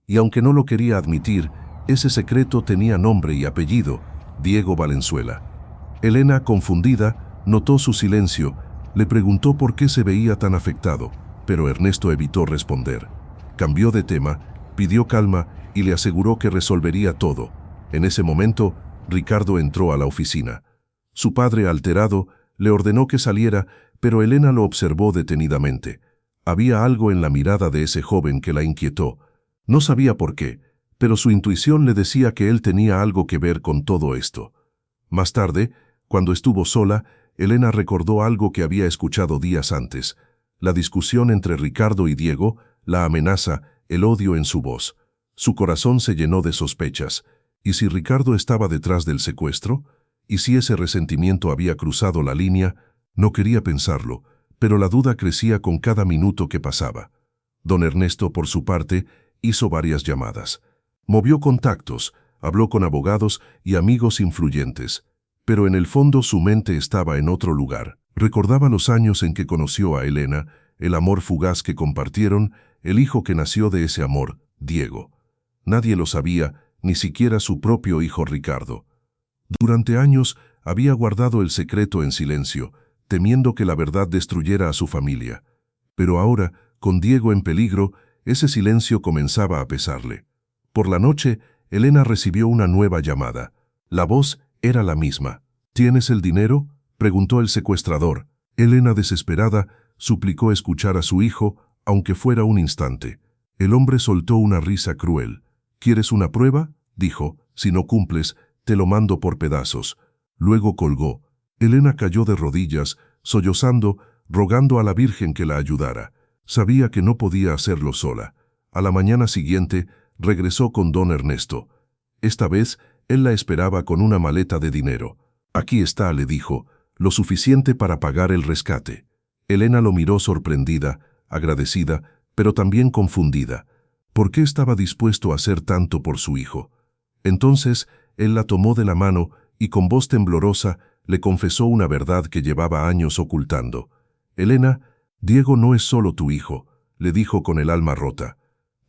A: Y aunque no lo quería admitir, ese secreto tenía nombre y apellido: Diego Valenzuela. Elena, confundida, notó su silencio, le preguntó por qué se veía tan afectado, pero Ernesto evitó responder. Cambió de tema, pidió calma y le aseguró que resolvería todo. En ese momento, Ricardo entró a la oficina. Su padre, alterado, le ordenó que saliera, pero Elena lo observó detenidamente. Había algo en la mirada de ese joven que la inquietó. No sabía por qué, pero su intuición le decía que él tenía algo que ver con todo esto. Más tarde, cuando estuvo sola, Elena recordó algo que había escuchado días antes: la discusión entre Ricardo y Diego, la amenaza, el odio en su voz. Su corazón se llenó de sospechas. ¿Y si Ricardo estaba detrás del secuestro? ¿Y si ese resentimiento había cruzado la línea? No quería pensarlo, pero la duda crecía con cada minuto que pasaba. Don Ernesto, por su parte, hizo varias llamadas. Movió contactos, habló con abogados y amigos influyentes, pero en el fondo su mente estaba en otro lugar. Recordaba los años en que conoció a Elena, el amor fugaz que compartieron, el hijo que nació de ese amor, Diego. Nadie lo sabía, ni siquiera su propio hijo Ricardo. Durante años había guardado el secreto en silencio, temiendo que la verdad destruyera a su familia. Pero ahora, con Diego en peligro, ese silencio comenzaba a pesarle. Por la noche, Elena recibió una nueva llamada. La voz era la misma. ¿Tienes el dinero?, preguntó el secuestrador. Elena, desesperada, suplicó escuchar a su hijo, aunque fuera un instante. El hombre soltó una risa cruel. «¿Quieres una prueba?», dijo. «Si no cumples, te lo mando por pedazos. Luego colgó. Elena cayó de rodillas, sollozando, rogando a la Virgen que la ayudara. Sabía que no podía hacerlo sola. A la mañana siguiente, regresó con don Ernesto. Esta vez, él la esperaba con una maleta de dinero. Aquí está, le dijo, lo suficiente para pagar el rescate. Elena lo miró sorprendida, agradecida, pero también confundida. ¿Por qué estaba dispuesto a hacer tanto por su hijo? Entonces, él la tomó de la mano y con voz temblorosa le confesó una verdad que llevaba años ocultando. Elena, Diego no es solo tu hijo, le dijo con el alma rota.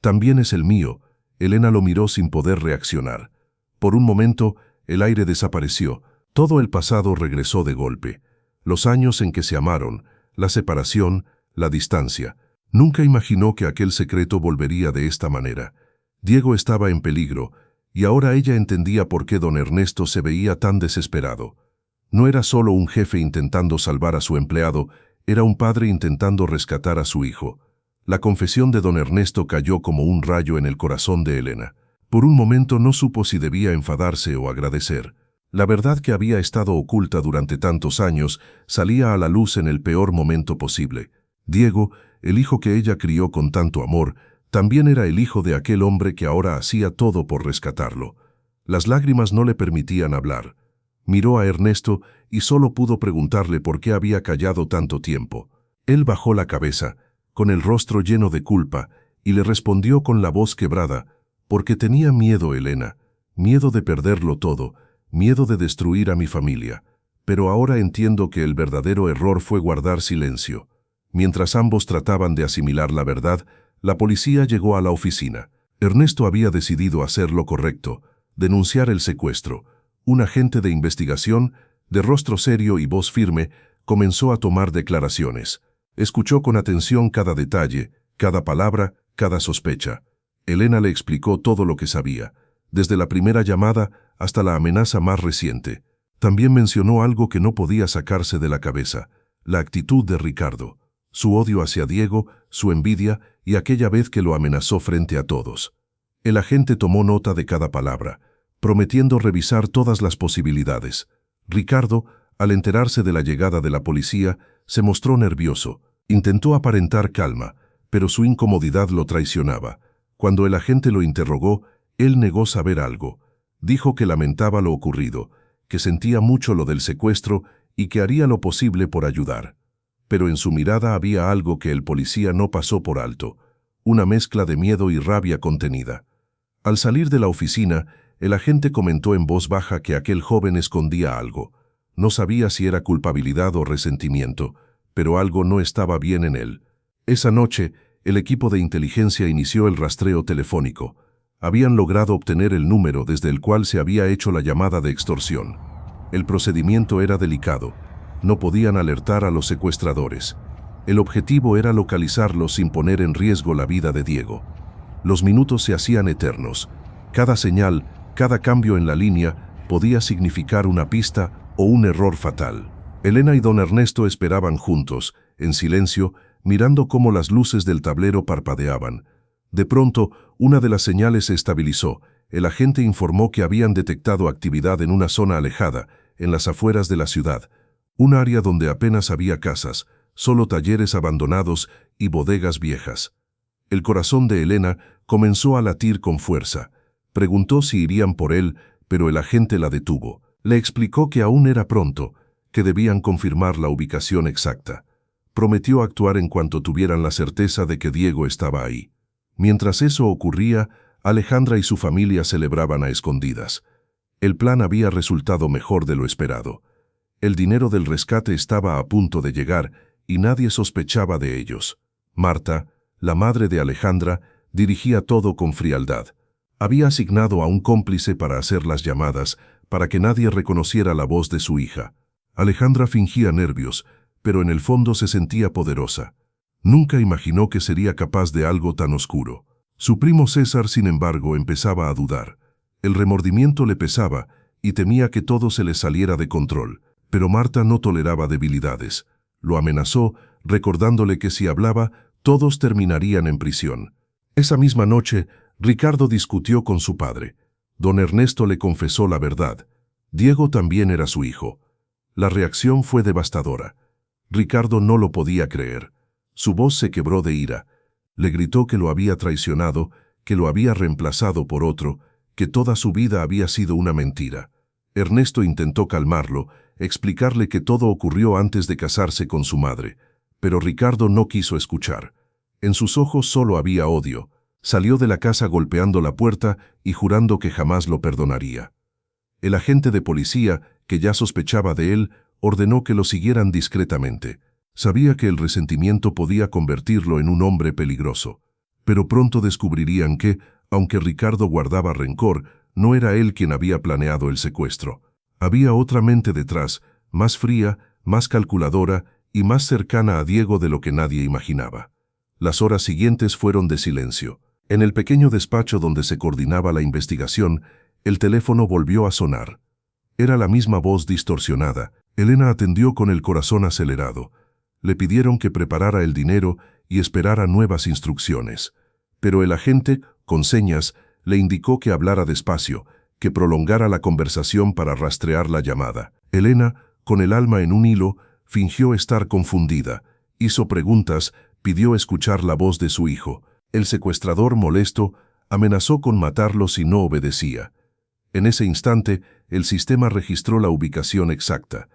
A: También es el mío. Elena lo miró sin poder reaccionar. Por un momento, el aire desapareció. Todo el pasado regresó de golpe. Los años en que se amaron, la separación, la distancia. Nunca imaginó que aquel secreto volvería de esta manera. Diego estaba en peligro, y ahora ella entendía por qué don Ernesto se veía tan desesperado. No era solo un jefe intentando salvar a su empleado, era un padre intentando rescatar a su hijo. La confesión de don Ernesto cayó como un rayo en el corazón de Elena. Por un momento no supo si debía enfadarse o agradecer. La verdad que había estado oculta durante tantos años salía a la luz en el peor momento posible. Diego, el hijo que ella crió con tanto amor, también era el hijo de aquel hombre que ahora hacía todo por rescatarlo. Las lágrimas no le permitían hablar. Miró a Ernesto y solo pudo preguntarle por qué había callado tanto tiempo. Él bajó la cabeza, con el rostro lleno de culpa, y le respondió con la voz quebrada, porque tenía miedo, Elena, miedo de perderlo todo, miedo de destruir a mi familia. Pero ahora entiendo que el verdadero error fue guardar silencio. Mientras ambos trataban de asimilar la verdad, la policía llegó a la oficina. Ernesto había decidido hacer lo correcto, denunciar el secuestro. Un agente de investigación, de rostro serio y voz firme, comenzó a tomar declaraciones. Escuchó con atención cada detalle, cada palabra, cada sospecha. Elena le explicó todo lo que sabía, desde la primera llamada hasta la amenaza más reciente. También mencionó algo que no podía sacarse de la cabeza, la actitud de Ricardo, su odio hacia Diego, su envidia y aquella vez que lo amenazó frente a todos. El agente tomó nota de cada palabra, prometiendo revisar todas las posibilidades. Ricardo, al enterarse de la llegada de la policía, se mostró nervioso. Intentó aparentar calma, pero su incomodidad lo traicionaba. Cuando el agente lo interrogó, él negó saber algo. Dijo que lamentaba lo ocurrido, que sentía mucho lo del secuestro y que haría lo posible por ayudar. Pero en su mirada había algo que el policía no pasó por alto, una mezcla de miedo y rabia contenida. Al salir de la oficina, el agente comentó en voz baja que aquel joven escondía algo. No sabía si era culpabilidad o resentimiento, pero algo no estaba bien en él. Esa noche, el equipo de inteligencia inició el rastreo telefónico. Habían logrado obtener el número desde el cual se había hecho la llamada de extorsión. El procedimiento era delicado. No podían alertar a los secuestradores. El objetivo era localizarlos sin poner en riesgo la vida de Diego. Los minutos se hacían eternos. Cada señal, cada cambio en la línea podía significar una pista o un error fatal. Elena y don Ernesto esperaban juntos, en silencio, mirando cómo las luces del tablero parpadeaban. De pronto, una de las señales se estabilizó. El agente informó que habían detectado actividad en una zona alejada, en las afueras de la ciudad. Un área donde apenas había casas, solo talleres abandonados y bodegas viejas. El corazón de Elena comenzó a latir con fuerza. Preguntó si irían por él, pero el agente la detuvo. Le explicó que aún era pronto, que debían confirmar la ubicación exacta. Prometió actuar en cuanto tuvieran la certeza de que Diego estaba ahí. Mientras eso ocurría, Alejandra y su familia celebraban a escondidas. El plan había resultado mejor de lo esperado. El dinero del rescate estaba a punto de llegar y nadie sospechaba de ellos. Marta, la madre de Alejandra, dirigía todo con frialdad. Había asignado a un cómplice para hacer las llamadas, para que nadie reconociera la voz de su hija. Alejandra fingía nervios, pero en el fondo se sentía poderosa. Nunca imaginó que sería capaz de algo tan oscuro. Su primo César, sin embargo, empezaba a dudar. El remordimiento le pesaba y temía que todo se le saliera de control. Pero Marta no toleraba debilidades. Lo amenazó, recordándole que si hablaba, todos terminarían en prisión. Esa misma noche, Ricardo discutió con su padre. Don Ernesto le confesó la verdad. Diego también era su hijo. La reacción fue devastadora. Ricardo no lo podía creer. Su voz se quebró de ira. Le gritó que lo había traicionado, que lo había reemplazado por otro, que toda su vida había sido una mentira. Ernesto intentó calmarlo, explicarle que todo ocurrió antes de casarse con su madre, pero Ricardo no quiso escuchar. En sus ojos solo había odio. Salió de la casa golpeando la puerta y jurando que jamás lo perdonaría. El agente de policía, que ya sospechaba de él, ordenó que lo siguieran discretamente. Sabía que el resentimiento podía convertirlo en un hombre peligroso, pero pronto descubrirían que, aunque Ricardo guardaba rencor, no era él quien había planeado el secuestro. Había otra mente detrás, más fría, más calculadora y más cercana a Diego de lo que nadie imaginaba. Las horas siguientes fueron de silencio. En el pequeño despacho donde se coordinaba la investigación, el teléfono volvió a sonar. Era la misma voz distorsionada. Elena atendió con el corazón acelerado. Le pidieron que preparara el dinero y esperara nuevas instrucciones. Pero el agente, con señas, le indicó que hablara despacio, que prolongara la conversación para rastrear la llamada. Elena, con el alma en un hilo, fingió estar confundida. Hizo preguntas, pidió escuchar la voz de su hijo. El secuestrador, molesto, amenazó con matarlo si no obedecía. En ese instante, el sistema registró la ubicación exacta.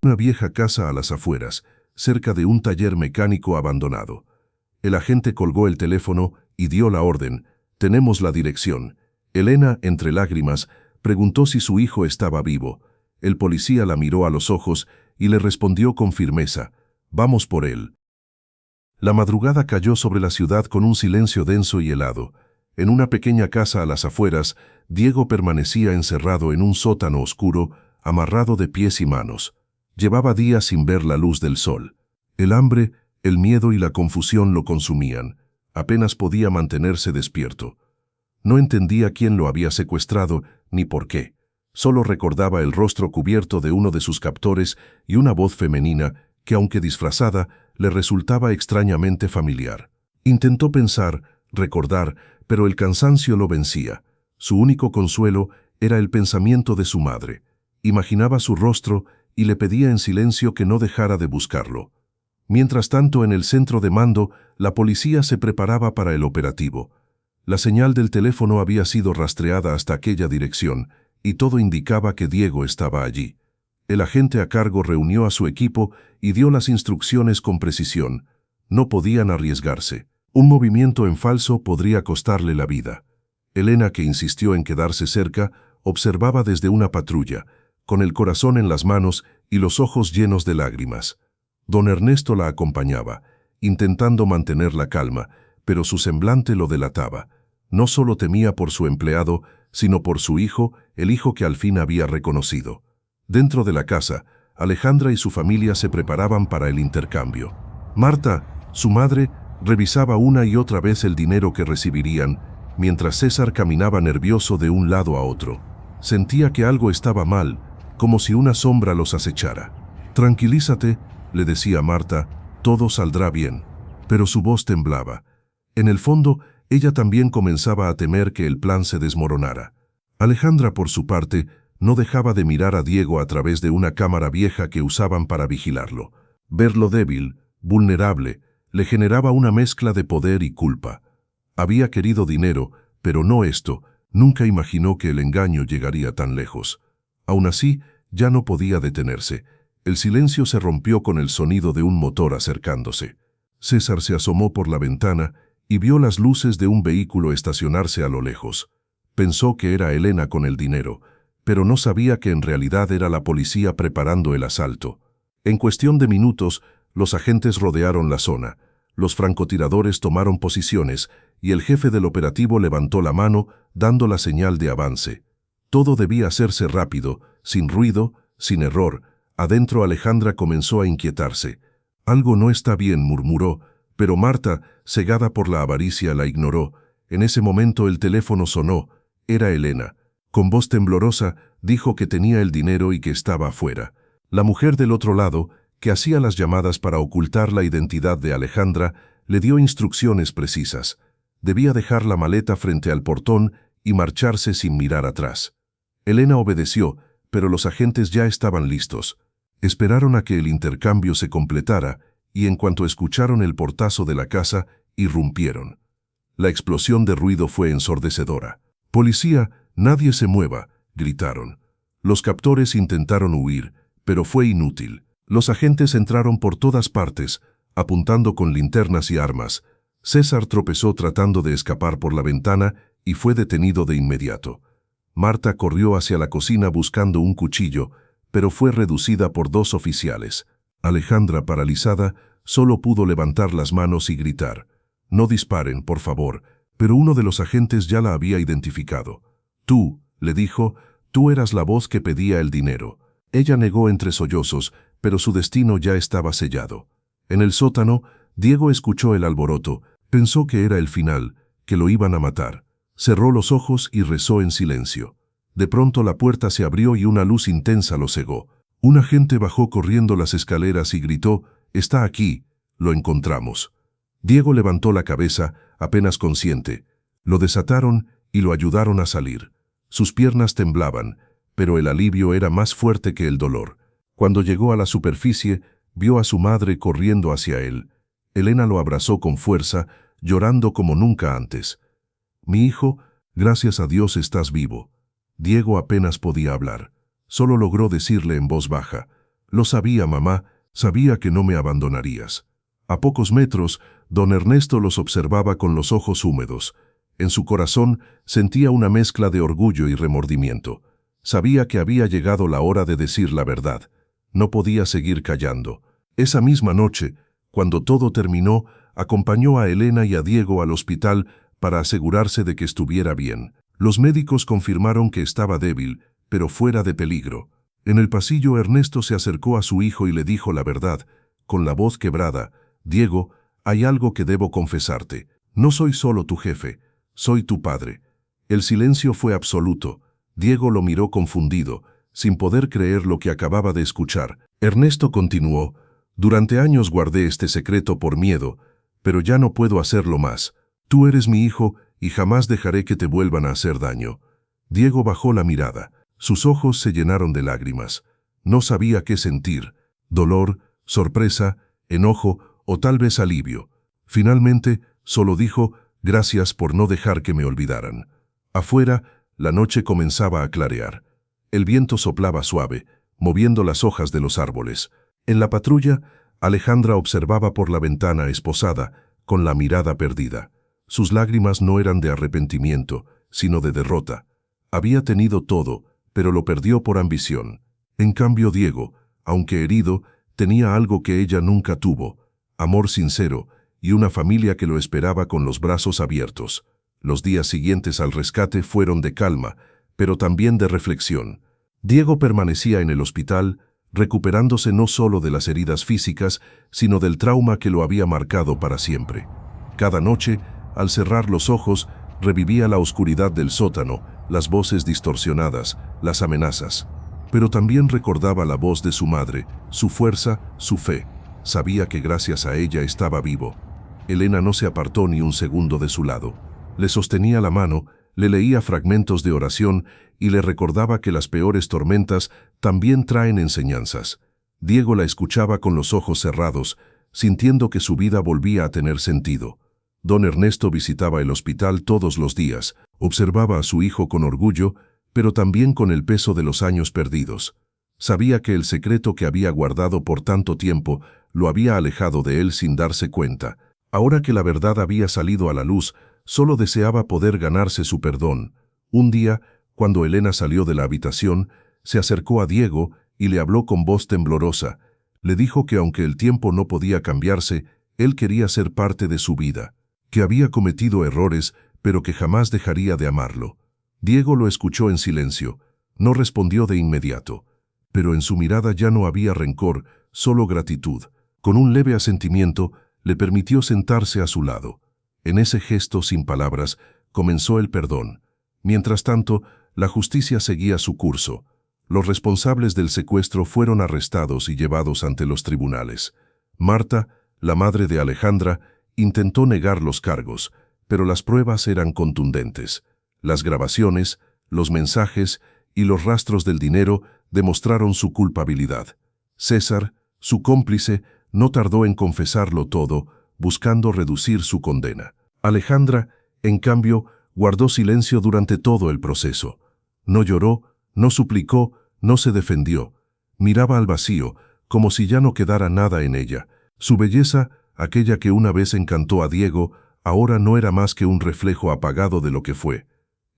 A: Una vieja casa a las afueras, cerca de un taller mecánico abandonado. El agente colgó el teléfono y dio la orden. «Tenemos la dirección». Elena, entre lágrimas, preguntó si su hijo estaba vivo. El policía la miró a los ojos y le respondió con firmeza: «Vamos por él». La madrugada cayó sobre la ciudad con un silencio denso y helado. En una pequeña casa a las afueras, Diego permanecía encerrado en un sótano oscuro, amarrado de pies y manos. Llevaba días sin ver la luz del sol. El hambre, el miedo y la confusión lo consumían. Apenas podía mantenerse despierto. No entendía quién lo había secuestrado ni por qué. Solo recordaba el rostro cubierto de uno de sus captores y una voz femenina que, aunque disfrazada, le resultaba extrañamente familiar. Intentó pensar, recordar, pero el cansancio lo vencía. Su único consuelo era el pensamiento de su madre. Imaginaba su rostro y le pedía en silencio que no dejara de buscarlo. Mientras tanto, en el centro de mando, la policía se preparaba para el operativo. La señal del teléfono había sido rastreada hasta aquella dirección, y todo indicaba que Diego estaba allí. El agente a cargo reunió a su equipo y dio las instrucciones con precisión. No podían arriesgarse. Un movimiento en falso podría costarle la vida. Elena, que insistió en quedarse cerca, observaba desde una patrulla, con el corazón en las manos y los ojos llenos de lágrimas. Don Ernesto la acompañaba, intentando mantener la calma, pero su semblante lo delataba. No solo temía por su empleado, sino por su hijo, el hijo que al fin había reconocido. Dentro de la casa, Alejandra y su familia se preparaban para el intercambio. Marta, su madre, revisaba una y otra vez el dinero que recibirían, mientras César caminaba nervioso de un lado a otro. Sentía que algo estaba mal, como si una sombra los acechara. «Tranquilízate», le decía Marta, «todo saldrá bien». Pero su voz temblaba. En el fondo, ella también comenzaba a temer que el plan se desmoronara. Alejandra, por su parte, no dejaba de mirar a Diego a través de una cámara vieja que usaban para vigilarlo. Verlo débil, vulnerable, le generaba una mezcla de poder y culpa. Había querido dinero, pero no esto. Nunca imaginó que el engaño llegaría tan lejos. Aún así, ya no podía detenerse. El silencio se rompió con el sonido de un motor acercándose. César se asomó por la ventana y vio las luces de un vehículo estacionarse a lo lejos. Pensó que era Elena con el dinero, pero no sabía que en realidad era la policía preparando el asalto. En cuestión de minutos, los agentes rodearon la zona. Los francotiradores tomaron posiciones y el jefe del operativo levantó la mano, dando la señal de avance. Todo debía hacerse rápido, sin ruido, sin error. Adentro Alejandra comenzó a inquietarse. «Algo no está bien», murmuró, pero Marta, cegada por la avaricia, la ignoró. En ese momento el teléfono sonó. Era Elena. Con voz temblorosa, dijo que tenía el dinero y que estaba afuera. La mujer del otro lado, que hacía las llamadas para ocultar la identidad de Alejandra, le dio instrucciones precisas. Debía dejar la maleta frente al portón y marcharse sin mirar atrás. Elena obedeció, pero los agentes ya estaban listos. Esperaron a que el intercambio se completara y en cuanto escucharon el portazo de la casa, irrumpieron. La explosión de ruido fue ensordecedora. «Policía, nadie se mueva», gritaron. Los captores intentaron huir, pero fue inútil. Los agentes entraron por todas partes, apuntando con linternas y armas. César tropezó tratando de escapar por la ventana y fue detenido de inmediato. Marta corrió hacia la cocina buscando un cuchillo, pero fue reducida por 2 oficiales. Alejandra, paralizada, solo pudo levantar las manos y gritar: «No disparen, por favor», pero uno de los agentes ya la había identificado. «Tú», le dijo, «tú eras la voz que pedía el dinero». Ella negó entre sollozos, pero su destino ya estaba sellado. En el sótano, Diego escuchó el alboroto, pensó que era el final, que lo iban a matar. Cerró los ojos y rezó en silencio. De pronto la puerta se abrió y una luz intensa lo cegó. Un agente bajó corriendo las escaleras y gritó: «Está aquí, lo encontramos». Diego levantó la cabeza, apenas consciente. Lo desataron y lo ayudaron a salir. Sus piernas temblaban, pero el alivio era más fuerte que el dolor. Cuando llegó a la superficie, vio a su madre corriendo hacia él. Elena lo abrazó con fuerza, llorando como nunca antes. «Mi hijo, gracias a Dios estás vivo». Diego apenas podía hablar. Solo logró decirle en voz baja: «Lo sabía, mamá, sabía que no me abandonarías». A pocos metros, don Ernesto los observaba con los ojos húmedos. En su corazón sentía una mezcla de orgullo y remordimiento. Sabía que había llegado la hora de decir la verdad. No podía seguir callando. Esa misma noche, cuando todo terminó, acompañó a Elena y a Diego al hospital para asegurarse de que estuviera bien. Los médicos confirmaron que estaba débil, pero fuera de peligro. En el pasillo, Ernesto se acercó a su hijo y le dijo la verdad, con la voz quebrada: «Diego, hay algo que debo confesarte. No soy solo tu jefe, soy tu padre». El silencio fue absoluto. Diego lo miró confundido, sin poder creer lo que acababa de escuchar. Ernesto continuó: «Durante años guardé este secreto por miedo, pero ya no puedo hacerlo más. Tú eres mi hijo y jamás dejaré que te vuelvan a hacer daño». Diego bajó la mirada. Sus ojos se llenaron de lágrimas. No sabía qué sentir: dolor, sorpresa, enojo o tal vez alivio. Finalmente, solo dijo: «Gracias por no dejar que me olvidaran». Afuera, la noche comenzaba a clarear. El viento soplaba suave, moviendo las hojas de los árboles. En la patrulla, Alejandra observaba por la ventana esposada, con la mirada perdida. Sus lágrimas no eran de arrepentimiento, sino de derrota. Había tenido todo, pero lo perdió por ambición. En cambio, Diego, aunque herido, tenía algo que ella nunca tuvo: amor sincero y una familia que lo esperaba con los brazos abiertos. Los días siguientes al rescate fueron de calma, pero también de reflexión. Diego permanecía en el hospital, recuperándose no solo de las heridas físicas, sino del trauma que lo había marcado para siempre. Cada noche, al cerrar los ojos, revivía la oscuridad del sótano, las voces distorsionadas, las amenazas. Pero también recordaba la voz de su madre, su fuerza, su fe. Sabía que gracias a ella estaba vivo. Elena no se apartó ni un segundo de su lado. Le sostenía la mano, le leía fragmentos de oración y le recordaba que las peores tormentas también traen enseñanzas. Diego la escuchaba con los ojos cerrados, sintiendo que su vida volvía a tener sentido. Don Ernesto visitaba el hospital todos los días, observaba a su hijo con orgullo, pero también con el peso de los años perdidos. Sabía que el secreto que había guardado por tanto tiempo lo había alejado de él sin darse cuenta. Ahora que la verdad había salido a la luz, solo deseaba poder ganarse su perdón. Un día, cuando Elena salió de la habitación, se acercó a Diego y le habló con voz temblorosa. Le dijo que aunque el tiempo no podía cambiarse, él quería ser parte de su vida, que había cometido errores, pero que jamás dejaría de amarlo. Diego lo escuchó en silencio. No respondió de inmediato, pero en su mirada ya no había rencor, solo gratitud. Con un leve asentimiento, le permitió sentarse a su lado. En ese gesto sin palabras, comenzó el perdón. Mientras tanto, la justicia seguía su curso. Los responsables del secuestro fueron arrestados y llevados ante los tribunales. Marta, la madre de Alejandra, intentó negar los cargos, pero las pruebas eran contundentes. Las grabaciones, los mensajes y los rastros del dinero demostraron su culpabilidad. César, su cómplice, no tardó en confesarlo todo, buscando reducir su condena. Alejandra, en cambio, guardó silencio durante todo el proceso. No lloró, no suplicó, no se defendió. Miraba al vacío, como si ya no quedara nada en ella. Su belleza, aquella que una vez encantó a Diego, ahora no era más que un reflejo apagado de lo que fue.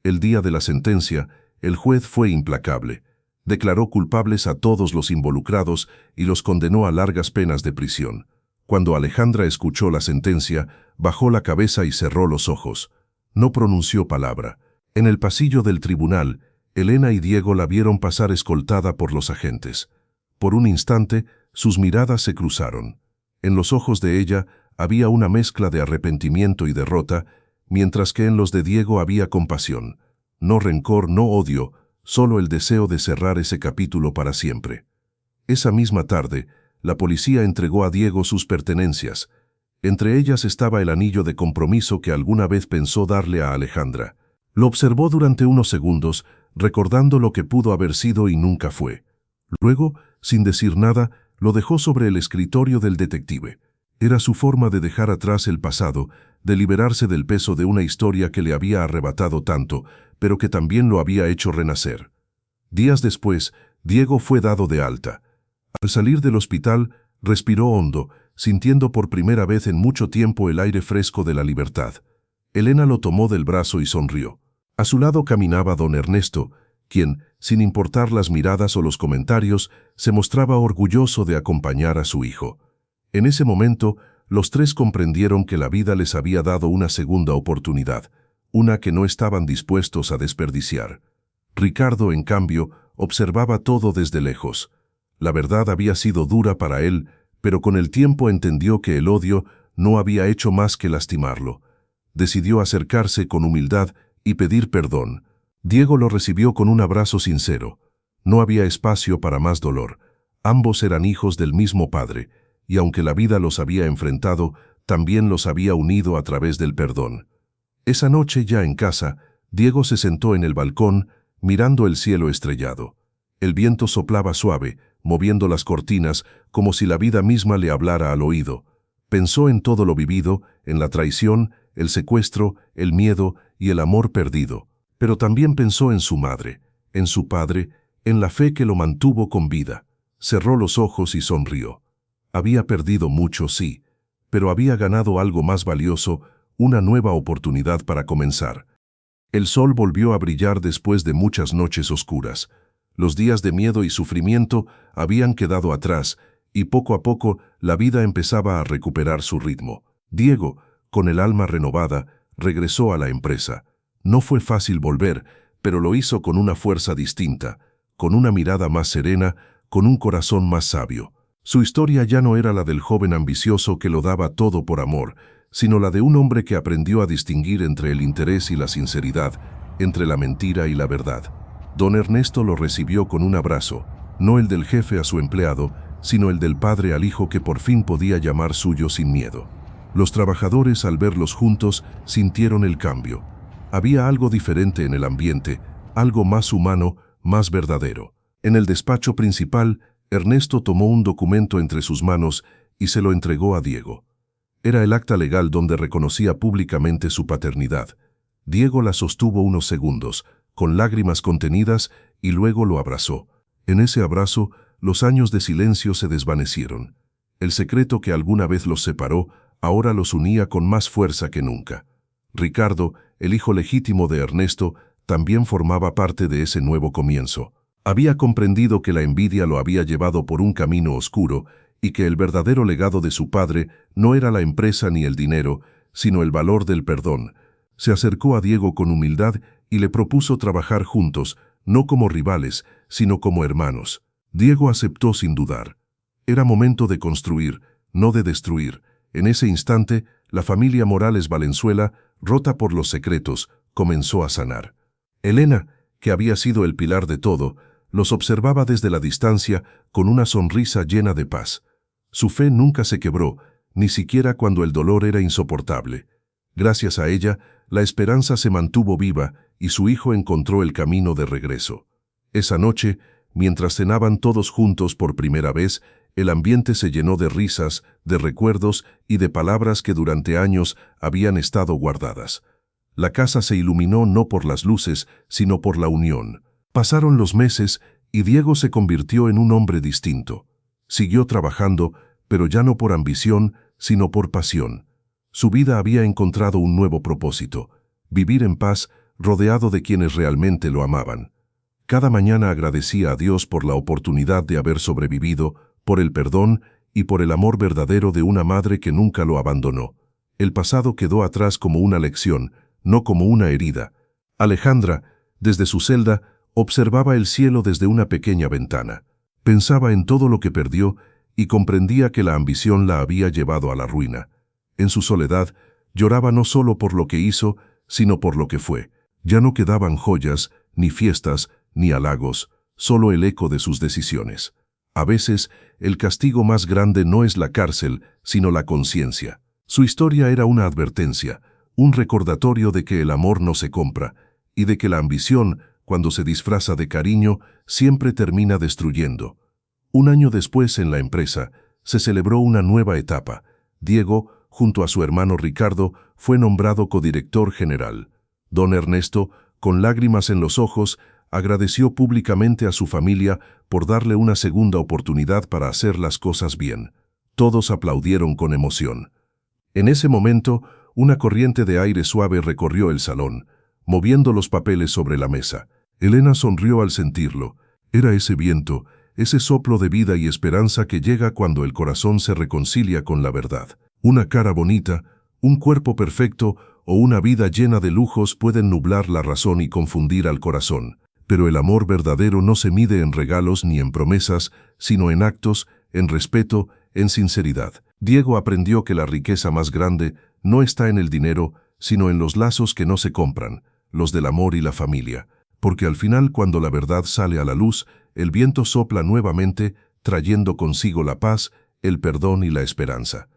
A: El día de la sentencia, el juez fue implacable. Declaró culpables a todos los involucrados y los condenó a largas penas de prisión. Cuando Alejandra escuchó la sentencia, bajó la cabeza y cerró los ojos. No pronunció palabra. En el pasillo del tribunal, Elena y Diego la vieron pasar escoltada por los agentes. Por un instante, sus miradas se cruzaron. En los ojos de ella había una mezcla de arrepentimiento y derrota, mientras que en los de Diego había compasión. No rencor, no odio, solo el deseo de cerrar ese capítulo para siempre. Esa misma tarde, la policía entregó a Diego sus pertenencias. Entre ellas estaba el anillo de compromiso que alguna vez pensó darle a Alejandra. Lo observó durante unos segundos, recordando lo que pudo haber sido y nunca fue. Luego, sin decir nada, lo dejó sobre el escritorio del detective. Era su forma de dejar atrás el pasado, de liberarse del peso de una historia que le había arrebatado tanto, pero que también lo había hecho renacer. Días después, Diego fue dado de alta. Al salir del hospital, respiró hondo, sintiendo por primera vez en mucho tiempo el aire fresco de la libertad. Elena lo tomó del brazo y sonrió. A su lado caminaba don Ernesto, quien, sin importar las miradas o los comentarios, se mostraba orgulloso de acompañar a su hijo. En ese momento, los tres comprendieron que la vida les había dado una segunda oportunidad, una que no estaban dispuestos a desperdiciar. Ricardo, en cambio, observaba todo desde lejos. La verdad había sido dura para él, pero con el tiempo entendió que el odio no había hecho más que lastimarlo. Decidió acercarse con humildad y pedir perdón. Diego lo recibió con un abrazo sincero. No había espacio para más dolor. Ambos eran hijos del mismo padre, y aunque la vida los había enfrentado, también los había unido a través del perdón. Esa noche, ya en casa, Diego se sentó en el balcón, mirando el cielo estrellado. El viento soplaba suave, moviendo las cortinas, como si la vida misma le hablara al oído. Pensó en todo lo vivido, en la traición, el secuestro, el miedo y el amor perdido. Pero también pensó en su madre, en su padre, en la fe que lo mantuvo con vida. Cerró los ojos y sonrió. Había perdido mucho, sí, pero había ganado algo más valioso, una nueva oportunidad para comenzar. El sol volvió a brillar después de muchas noches oscuras. Los días de miedo y sufrimiento habían quedado atrás, y poco a poco la vida empezaba a recuperar su ritmo. Diego, con el alma renovada, regresó a la empresa. No fue fácil volver, pero lo hizo con una fuerza distinta, con una mirada más serena, con un corazón más sabio. Su historia ya no era la del joven ambicioso que lo daba todo por amor, sino la de un hombre que aprendió a distinguir entre el interés y la sinceridad, entre la mentira y la verdad. Don Ernesto lo recibió con un abrazo, no el del jefe a su empleado, sino el del padre al hijo que por fin podía llamar suyo sin miedo. Los trabajadores, al verlos juntos, sintieron el cambio. Había algo diferente en el ambiente, algo más humano, más verdadero. En el despacho principal, Ernesto tomó un documento entre sus manos y se lo entregó a Diego. Era el acta legal donde reconocía públicamente su paternidad. Diego la sostuvo unos segundos, con lágrimas contenidas, y luego lo abrazó. En ese abrazo, los años de silencio se desvanecieron. El secreto que alguna vez los separó, ahora los unía con más fuerza que nunca. Ricardo, el hijo legítimo de Ernesto, también formaba parte de ese nuevo comienzo. Había comprendido que la envidia lo había llevado por un camino oscuro y que el verdadero legado de su padre no era la empresa ni el dinero, sino el valor del perdón. Se acercó a Diego con humildad y le propuso trabajar juntos, no como rivales, sino como hermanos. Diego aceptó sin dudar. Era momento de construir, no de destruir. En ese instante, la familia Morales Valenzuela, rota por los secretos, comenzó a sanar. Elena, que había sido el pilar de todo, los observaba desde la distancia con una sonrisa llena de paz. Su fe nunca se quebró, ni siquiera cuando el dolor era insoportable. Gracias a ella, la esperanza se mantuvo viva y su hijo encontró el camino de regreso. Esa noche, mientras cenaban todos juntos por primera vez, el ambiente se llenó de risas, de recuerdos y de palabras que durante años habían estado guardadas. La casa se iluminó no por las luces, sino por la unión. Pasaron los meses y Diego se convirtió en un hombre distinto. Siguió trabajando, pero ya no por ambición, sino por pasión. Su vida había encontrado un nuevo propósito: vivir en paz, rodeado de quienes realmente lo amaban. Cada mañana agradecía a Dios por la oportunidad de haber sobrevivido, por el perdón y por el amor verdadero de una madre que nunca lo abandonó. El pasado quedó atrás como una lección, no como una herida. Alejandra, desde su celda, observaba el cielo desde una pequeña ventana. Pensaba en todo lo que perdió y comprendía que la ambición la había llevado a la ruina. En su soledad, lloraba no solo por lo que hizo, sino por lo que fue. Ya no quedaban joyas, ni fiestas, ni halagos, solo el eco de sus decisiones. A veces, el castigo más grande no es la cárcel, sino la conciencia. Su historia era una advertencia, un recordatorio de que el amor no se compra, y de que la ambición, cuando se disfraza de cariño, siempre termina destruyendo. Un año después, en la empresa, se celebró una nueva etapa. Diego, junto a su hermano Ricardo, fue nombrado codirector general. Don Ernesto, con lágrimas en los ojos, agradeció públicamente a su familia por darle una segunda oportunidad para hacer las cosas bien. Todos aplaudieron con emoción. En ese momento, una corriente de aire suave recorrió el salón, moviendo los papeles sobre la mesa. Elena sonrió al sentirlo. Era ese viento, ese soplo de vida y esperanza que llega cuando el corazón se reconcilia con la verdad. Una cara bonita, un cuerpo perfecto o una vida llena de lujos pueden nublar la razón y confundir al corazón. Pero el amor verdadero no se mide en regalos ni en promesas, sino en actos, en respeto, en sinceridad. Diego aprendió que la riqueza más grande no está en el dinero, sino en los lazos que no se compran, los del amor y la familia. Porque al final, cuando la verdad sale a la luz, el viento sopla nuevamente, trayendo consigo la paz, el perdón y la esperanza.